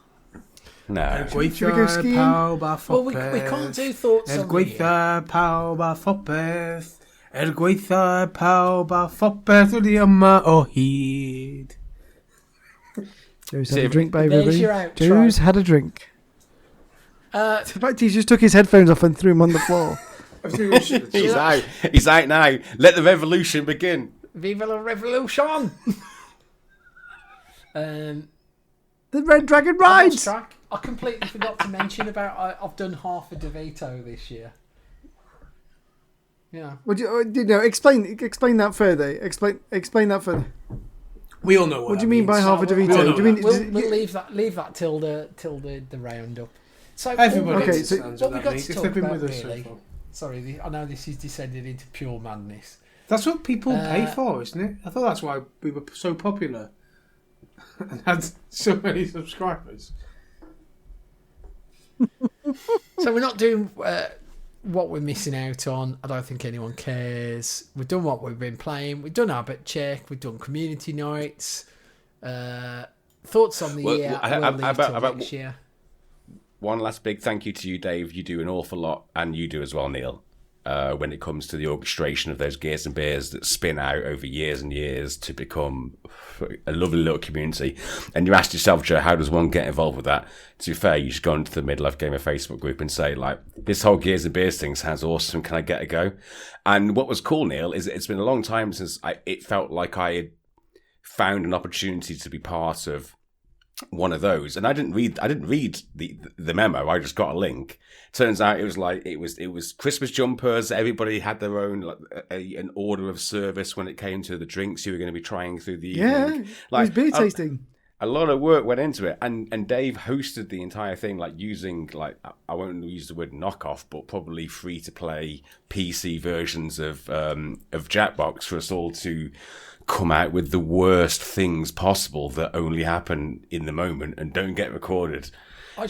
No. Should we go skiing? Well, we can't do thoughts on the year. Pawb a phopeth. Gweitha pawb a phopeth wedi yma o hyd. Joe's had a drink, baby. There's your outro. Joe's had a drink. In fact, he just took his headphones off and threw them on the floor. He's out. He's out now. Let the revolution begin. Viva la revolution! The Red Dragon rides. I completely forgot to mention about I've done half a DeVito this year. Yeah. Would you explain that further? Explain that further. We all know what. What do you mean by half a DeVito? We'll, Do you mean we'll leave that till the roundup. So Everybody Okay, understands what what we that got means to if talk they've been about with us really. so far. Sorry, I know this is descended into pure madness. That's what people pay for, isn't it? I thought that's why we were so popular and had so many subscribers. So we're not doing what we're missing out on. I don't think anyone cares. We've done what we've been playing. We've done Habit Check. We've done community nights. Thoughts on the year. About next year. One last big thank you to you, Dave. You do an awful lot, and you do as well, Neale, when it comes to the orchestration of those Gears and Beers that spin out over years and years to become a lovely little community. And you asked yourself, Joe, how does one get involved with that? To be fair, you just go into the Midlife Gamer Facebook group and say, like, this whole Gears and Beers thing sounds awesome. Can I get a go? And what was cool, Neale, is it's been a long time since it felt like I had found an opportunity to be part of one of those, and I didn't read the memo. I just got a link. Turns out it was Christmas jumpers. Everybody had their own an order of service when it came to the drinks you were going to be trying through the evening. It was beer tasting. A lot of work went into it, and Dave hosted the entire thing, like using I won't use the word knockoff, but probably free to play PC versions of Jackbox for us all to come out with the worst things possible that only happen in the moment and don't get recorded.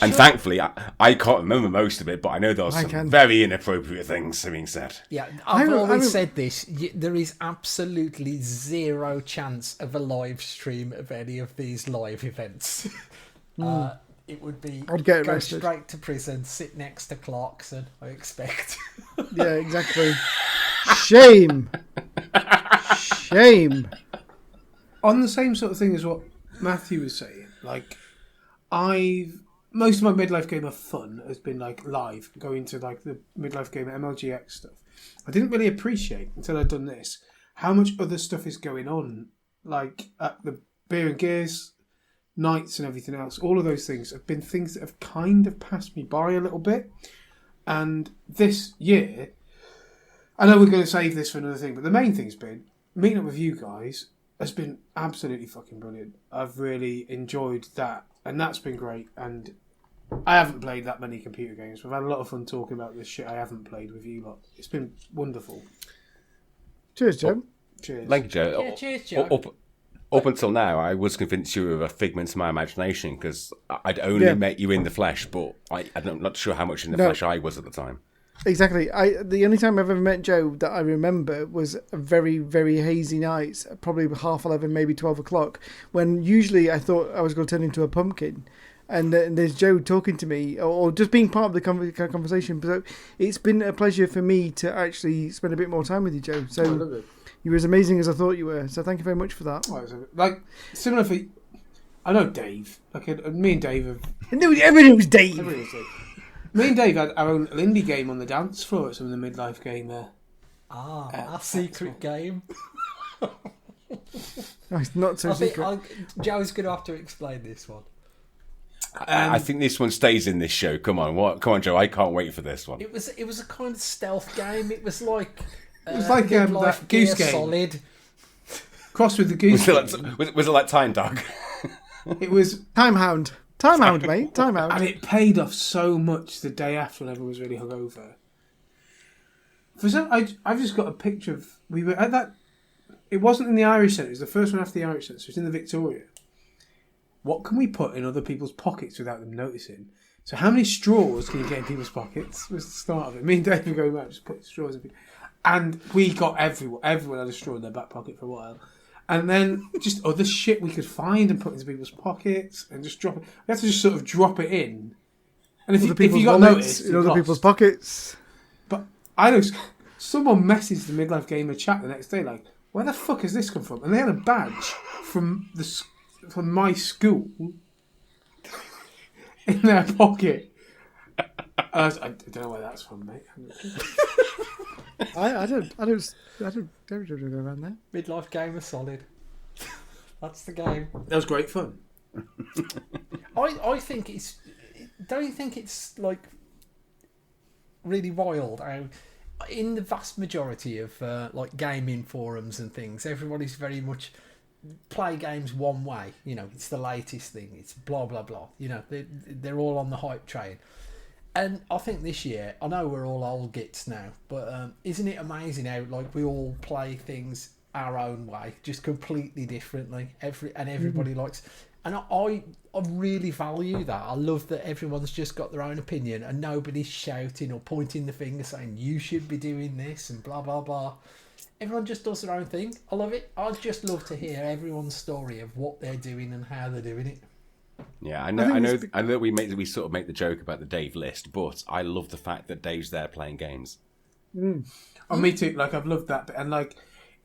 And thankfully, I can't remember most of it, but I know there are some very inappropriate things being said. Yeah, I've always said this. There is absolutely zero chance of a live stream of any of these live events. It would be I'd get go arrested. Straight to prison, sit next to Clarkson, I expect. Yeah, exactly. Shame. Shame. On the same sort of thing as what Matthew was saying, like, most of my midlife gamer fun has been like live, going to like the midlife gamer MLGX stuff. I didn't really appreciate until I'd done this how much other stuff is going on, like at the beer and gears nights and everything else. All of those things have been things that have kind of passed me by a little bit. And this year, I know we're going to save this for another thing, but the main thing's been meeting up with you guys has been absolutely fucking brilliant. I've really enjoyed that, and that's been great. And I haven't played that many computer games. We've had a lot of fun talking about this shit I haven't played with you lot. It's been wonderful. Cheers, Joe. Cheers. Thank you, Joe. Yeah, cheers, Joe. Up until now, I was convinced you were a figment of my imagination because I'd only met you in the flesh, but I'm not sure how much in the flesh I was at the time. Exactly. The only time I've ever met Joe that I remember was a very, very hazy night, probably 11:30, maybe 12 o'clock, when usually I thought I was going to turn into a pumpkin. And there's Joe talking to me, or just being part of the conversation. So it's been a pleasure for me to actually spend a bit more time with you, Joe. So you were as amazing as I thought you were. So thank you very much for that. Like, similar for... I know Dave. Like, me and Dave have... Everything was Dave. Me and Dave had our own indie game on the dance floor at some of the midlife gamer. Our secret game. No, it's not so secret. Joe's going to have to explain this one. I think this one stays in this show. Come on, Joe. I can't wait for this one. It was a kind of stealth game. It was like that Goose Game. Solid. Crossed with the Goose Game. Was it like Time Dog? It was Time Hound. Time Hound, mate. Time Hound. And it paid off so much the day after when everyone was really hungover. I've just got a picture of... We were at that... It wasn't in the Irish Centre. It was the first one after the Irish Centre. So it was in the Victoria. What can we put in other people's pockets without them noticing? So how many straws can you get in people's pockets? Was the start of it. Me and Dave were going around, just put straws in people. And we got everyone had a straw in their back pocket for a while. And then just other shit we could find and put into people's pockets and just drop it. We had to just sort of drop it in. And if you got noticed... in other people's pockets. But I know someone messaged the Midlife Gamer chat the next day like, where the fuck has this come from? And they had a badge from my school in their pocket. I don't know where that's from, mate. I don't around there. Midlife Gamer solid. That's the game. That was great fun. I think it's... Don't you think it's like really wild how in the vast majority of like gaming forums and things, everybody's very much play games one way. You know, it's the latest thing. It's blah blah blah. You know, they're all on the hype train. And I think this year, I know we're all old gits now, but isn't it amazing how like we all play things our own way, just completely differently. Everybody likes, and I really value that. I love that everyone's just got their own opinion and nobody's shouting or pointing the finger saying you should be doing this and blah blah blah. Everyone just does their own thing. I love it. I just love to hear everyone's story of what they're doing and how they're doing it. Yeah, I know that we sort of make the joke about the Dave list, but I love the fact that Dave's there playing games. Oh, me too. Like, I've loved that bit. And like,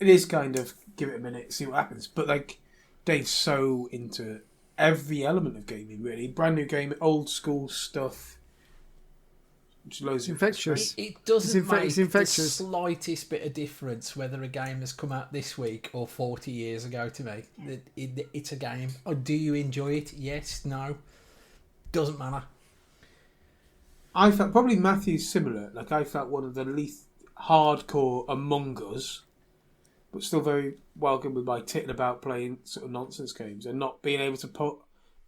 it is kind of give it a minute, see what happens. But like, Dave's so into every element of gaming, really. Brand new game, old school stuff. Which loads of infectious. It doesn't make the slightest bit of difference whether a game has come out this week or 40 years ago to me. It's a game. Oh, do you enjoy it? Yes, no. Doesn't matter. I felt probably Matthew's similar. Like, I felt one of the least hardcore among us, but still very welcome with my titting about playing sort of nonsense games and not being able to put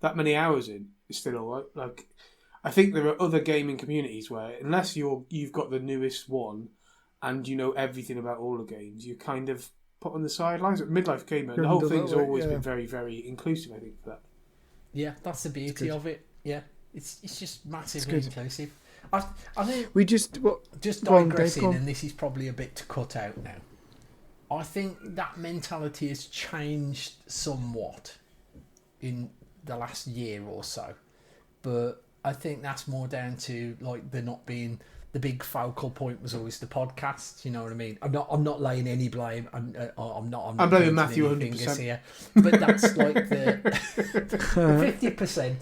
that many hours in is still alright. Like, I think there are other gaming communities where unless you've got the newest one and you know everything about all the games, you're kind of put on the sidelines. But Midlife Gamer, the whole thing's always been very, very inclusive, I think, for that. Yeah, that's the beauty of it. Yeah, it's just massively inclusive. I think we just digressing, and this is probably a bit to cut out now. I think that mentality has changed somewhat in the last year or so, but I think that's more down to like there not being the big focal point was always the podcast. You know what I mean? I'm not laying any blame. I'm blaming Matthew 100% here, but that's like the 50%.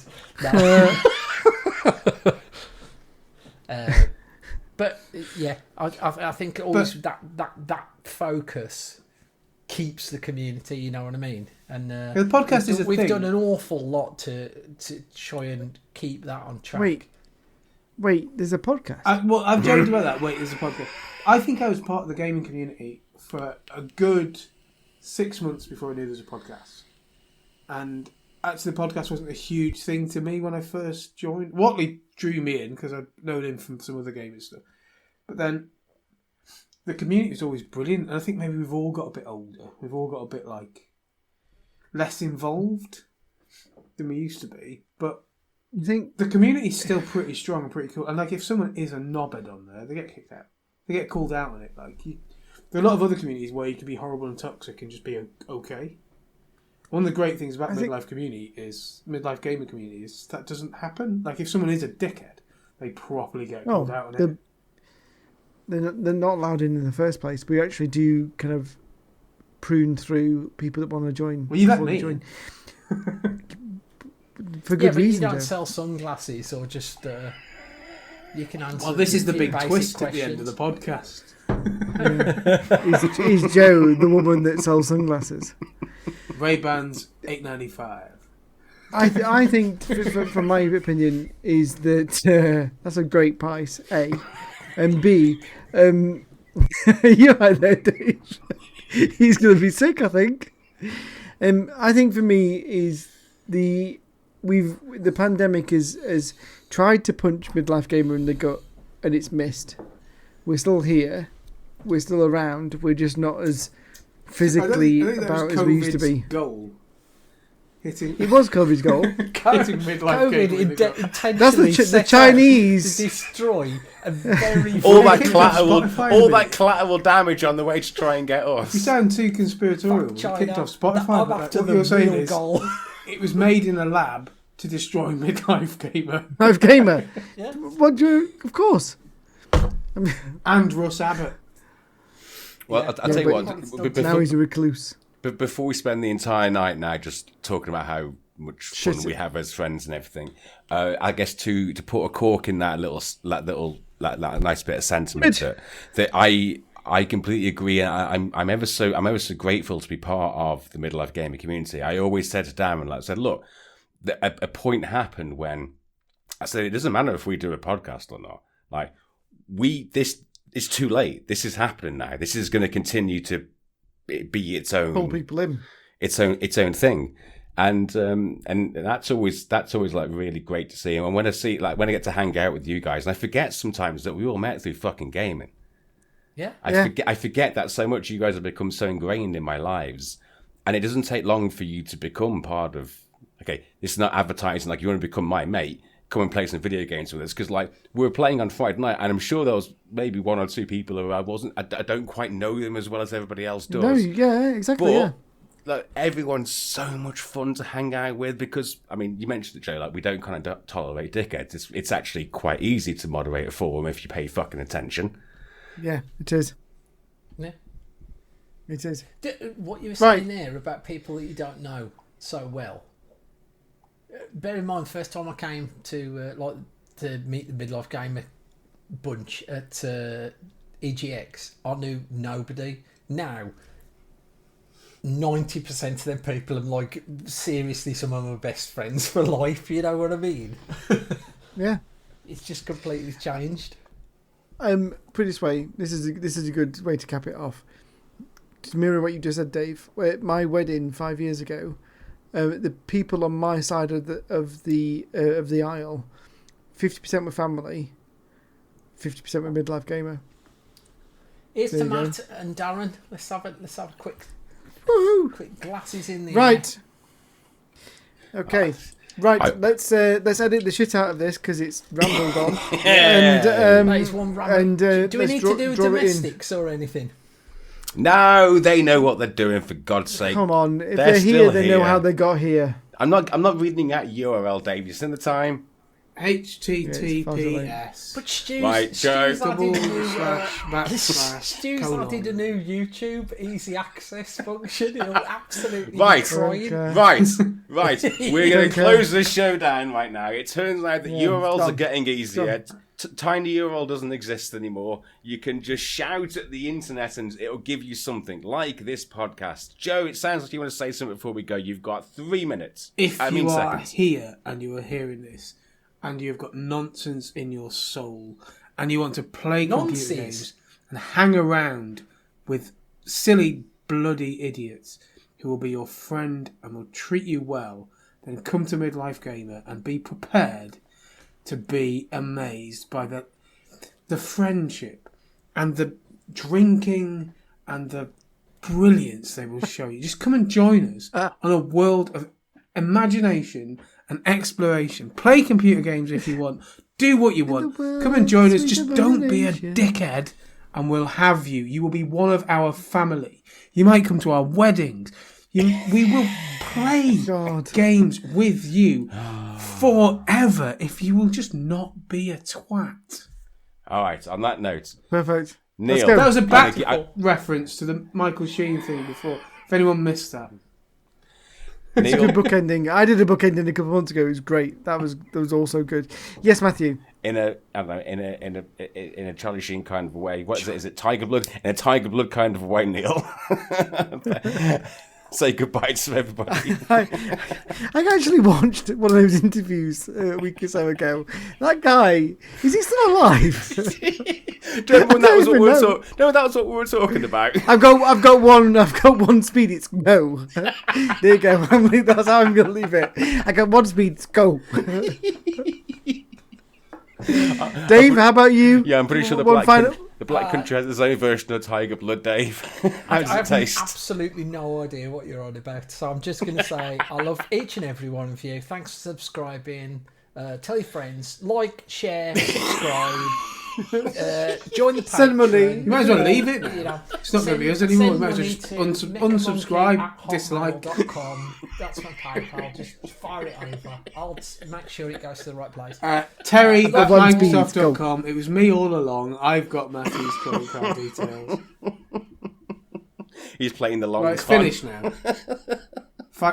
But yeah, I think always that focus keeps the community. You know what I mean? And the podcast is we've done an awful lot to try and keep that on track. Wait, there's a podcast. I've joked about that. Wait, there's a podcast. I think I was part of the gaming community for a good 6 months before I knew there was a podcast. And actually, the podcast wasn't a huge thing to me when I first joined. Watley drew me in because I'd known him from some other gaming stuff. But then the community was always brilliant. And I think maybe we've all got a bit older. We've all got a bit less involved than we used to be. But you think the community's still pretty strong and pretty cool. And if someone is a knobhead on there, they get kicked out. They get called out on it. There are a lot of other communities where you can be horrible and toxic and just be okay. One of the great things about Midlife Gamer community is that doesn't happen. If someone is a dickhead, they properly get called out on it. They're not allowed in the first place. We actually do kind of prune through people that want to join. Well, you let me. For good reason. You don't sell sunglasses or just you can answer. Well, this is the big twist questions at the end of the podcast. Is Joe the woman that sells sunglasses? Ray-Bans $8.95. I think, from my opinion, is that that's a great price. A, and B, you're right there, Dave. He's going to be sick, I think. I think for me is the pandemic has tried to punch Midlife Gamer in the gut, and it's missed. We're still here. We're still around. We're just not as physically about as we used to be. Goal. It was COVID's goal. Hitting Midlife Gamer in the gut. That's the Chinese to destroy a very all that collateral damage on the way to try and get us. You sound too conspiratorial. Kicked off Spotify. What you're saying is it was made in a lab to destroy Midlife Gamer. Midlife Gamer. Yeah. Of course. And Russ Abbott. Well, I'll tell you what. Now he's a recluse. But before we spend the entire night now just talking about how much fun we have as friends and everything, I guess to put a cork in that nice bit of sentiment that I completely agree. I'm ever so grateful to be part of the Midlife Gamer community. I always said to Darren, I said, look, a point happened when I said it doesn't matter if we do a podcast or not. This is too late. This is happening now. This is going to continue to be its own, pull people in, its own thing, and that's always really great to see. And when I get to hang out with you guys, and I forget sometimes that we all met through fucking gaming. Yeah, I forget that so much. You guys have become so ingrained in my lives, and it doesn't take long for you to become part of. Okay, this is not advertising you want to become my mate. Come and play some video games with us, because we were playing on Friday night, and I'm sure there was maybe one or two people who I don't quite know them as well as everybody else does. No, yeah, exactly. But everyone's so much fun to hang out with, because you mentioned it, Joe. We don't kind of tolerate dickheads. It's actually quite easy to moderate a forum if you pay fucking attention. Yeah, it is. Yeah, it is. What you were saying there about people that you don't know so well. Bear in mind, first time I came to meet the Midlife Gamer bunch at EGX, I knew nobody. Now, 90% of them people I'm seriously some of my best friends for life. You know what I mean? Yeah, it's just completely changed. Put it this way, this is a good way to cap it off. To mirror what you just said, Dave. At my wedding 5 years ago. The people on my side of the aisle, 50% were family, 50% were Midlife Gamer. Here's There to you go. Matt and Darren. Let's have a quick Woohoo! glasses in the Right. Okay. Right. I- Let's edit the shit out of this because it's rambled on. Yeah. And That is one random. and Do we let's need draw- to do draw it in. domestics or anything? No, they know what they're doing, for God's sake. Come on, if They're they're here, still they know here. how they got here. I'm not reading out URL, Dave. You seen the time? HTTPS. But Stu's, Right, Joe. Stu's added a new, // Stu's added a new YouTube easy access function. It'll absolutely Right. be crying. Okay. Right. We're going to close this show down right now. It turns out that Yeah, URLs done. are getting easier. Tiny URL doesn't exist anymore. You can just shout at the internet and it'll give you something like this podcast. Joe, it sounds like you want to say something before we go. You've got 3 minutes. If you are seconds. here and you are hearing this and you've got nonsense in your soul and you want to play computer Nonsense? games and hang around with silly bloody idiots who will be your friend and will treat you well, then come to Midlife Gamer and be prepared to be amazed by the friendship and the drinking and the brilliance they will show you. Just come and join us on a world of imagination and exploration. Play computer games if you want. Do what you want. Come and join us. Just don't be a dickhead and we'll have you. You will be one of our family. You might come to our weddings. We will play God. games with you forever if you will just not be a twat. All right, on that note, Perfect. Neale. Let's go. That was a back I- reference to the Michael Sheen thing before. If anyone missed that. It's a Neale, good book ending. I did a book ending a couple of months ago. It was great. That was also good. Yes, Matthew. in a Charlie Sheen kind of way. What is it? Is it Tiger Blood? In a Tiger Blood kind of way, Neil. Say goodbye to everybody. I actually watched one of those interviews a week or so ago. That guy, is he still alive? Do you remember when that was what we were talking? No, that was what we were talking about. I've got one speed. It's go. There you go. That's how I'm gonna leave it. I got one speed. It's go. Dave, how about you? Yeah, I'm pretty sure the One final- Black Country has its own version of Tiger Blood, Dave. How does I it have taste? absolutely no idea what you're on about, so I'm just going to say I love each and every one of you. Thanks for subscribing. Tell your friends, like, share, subscribe, join the Patreon. Send money. You might as well leave it. You know, It's not going to be us anymore. You send might as well money just to unsubscribe, dislike. neckonmonkey@hotmail.com. That's my PayPal. Just fire it over. I'll make sure it goes to the right place. Terry at One speed, Microsoft.com. It was me all along. I've got Matthew's credit card details. He's playing the Right, it's longest. finished now.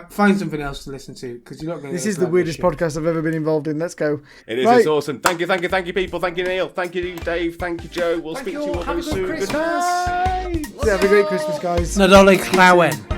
Find something else to listen to because you're not going to. This is the weirdest podcast I've ever been involved in. Let's go. It is. Right. It's awesome. Thank you, people. Thank you, Neil. Thank you, Dave. Thank you, Joe. We'll Thank speak you to you all. all Have very a good soon. Christmas. Goodbye. Have a great Christmas, guys. Nadole Clawen.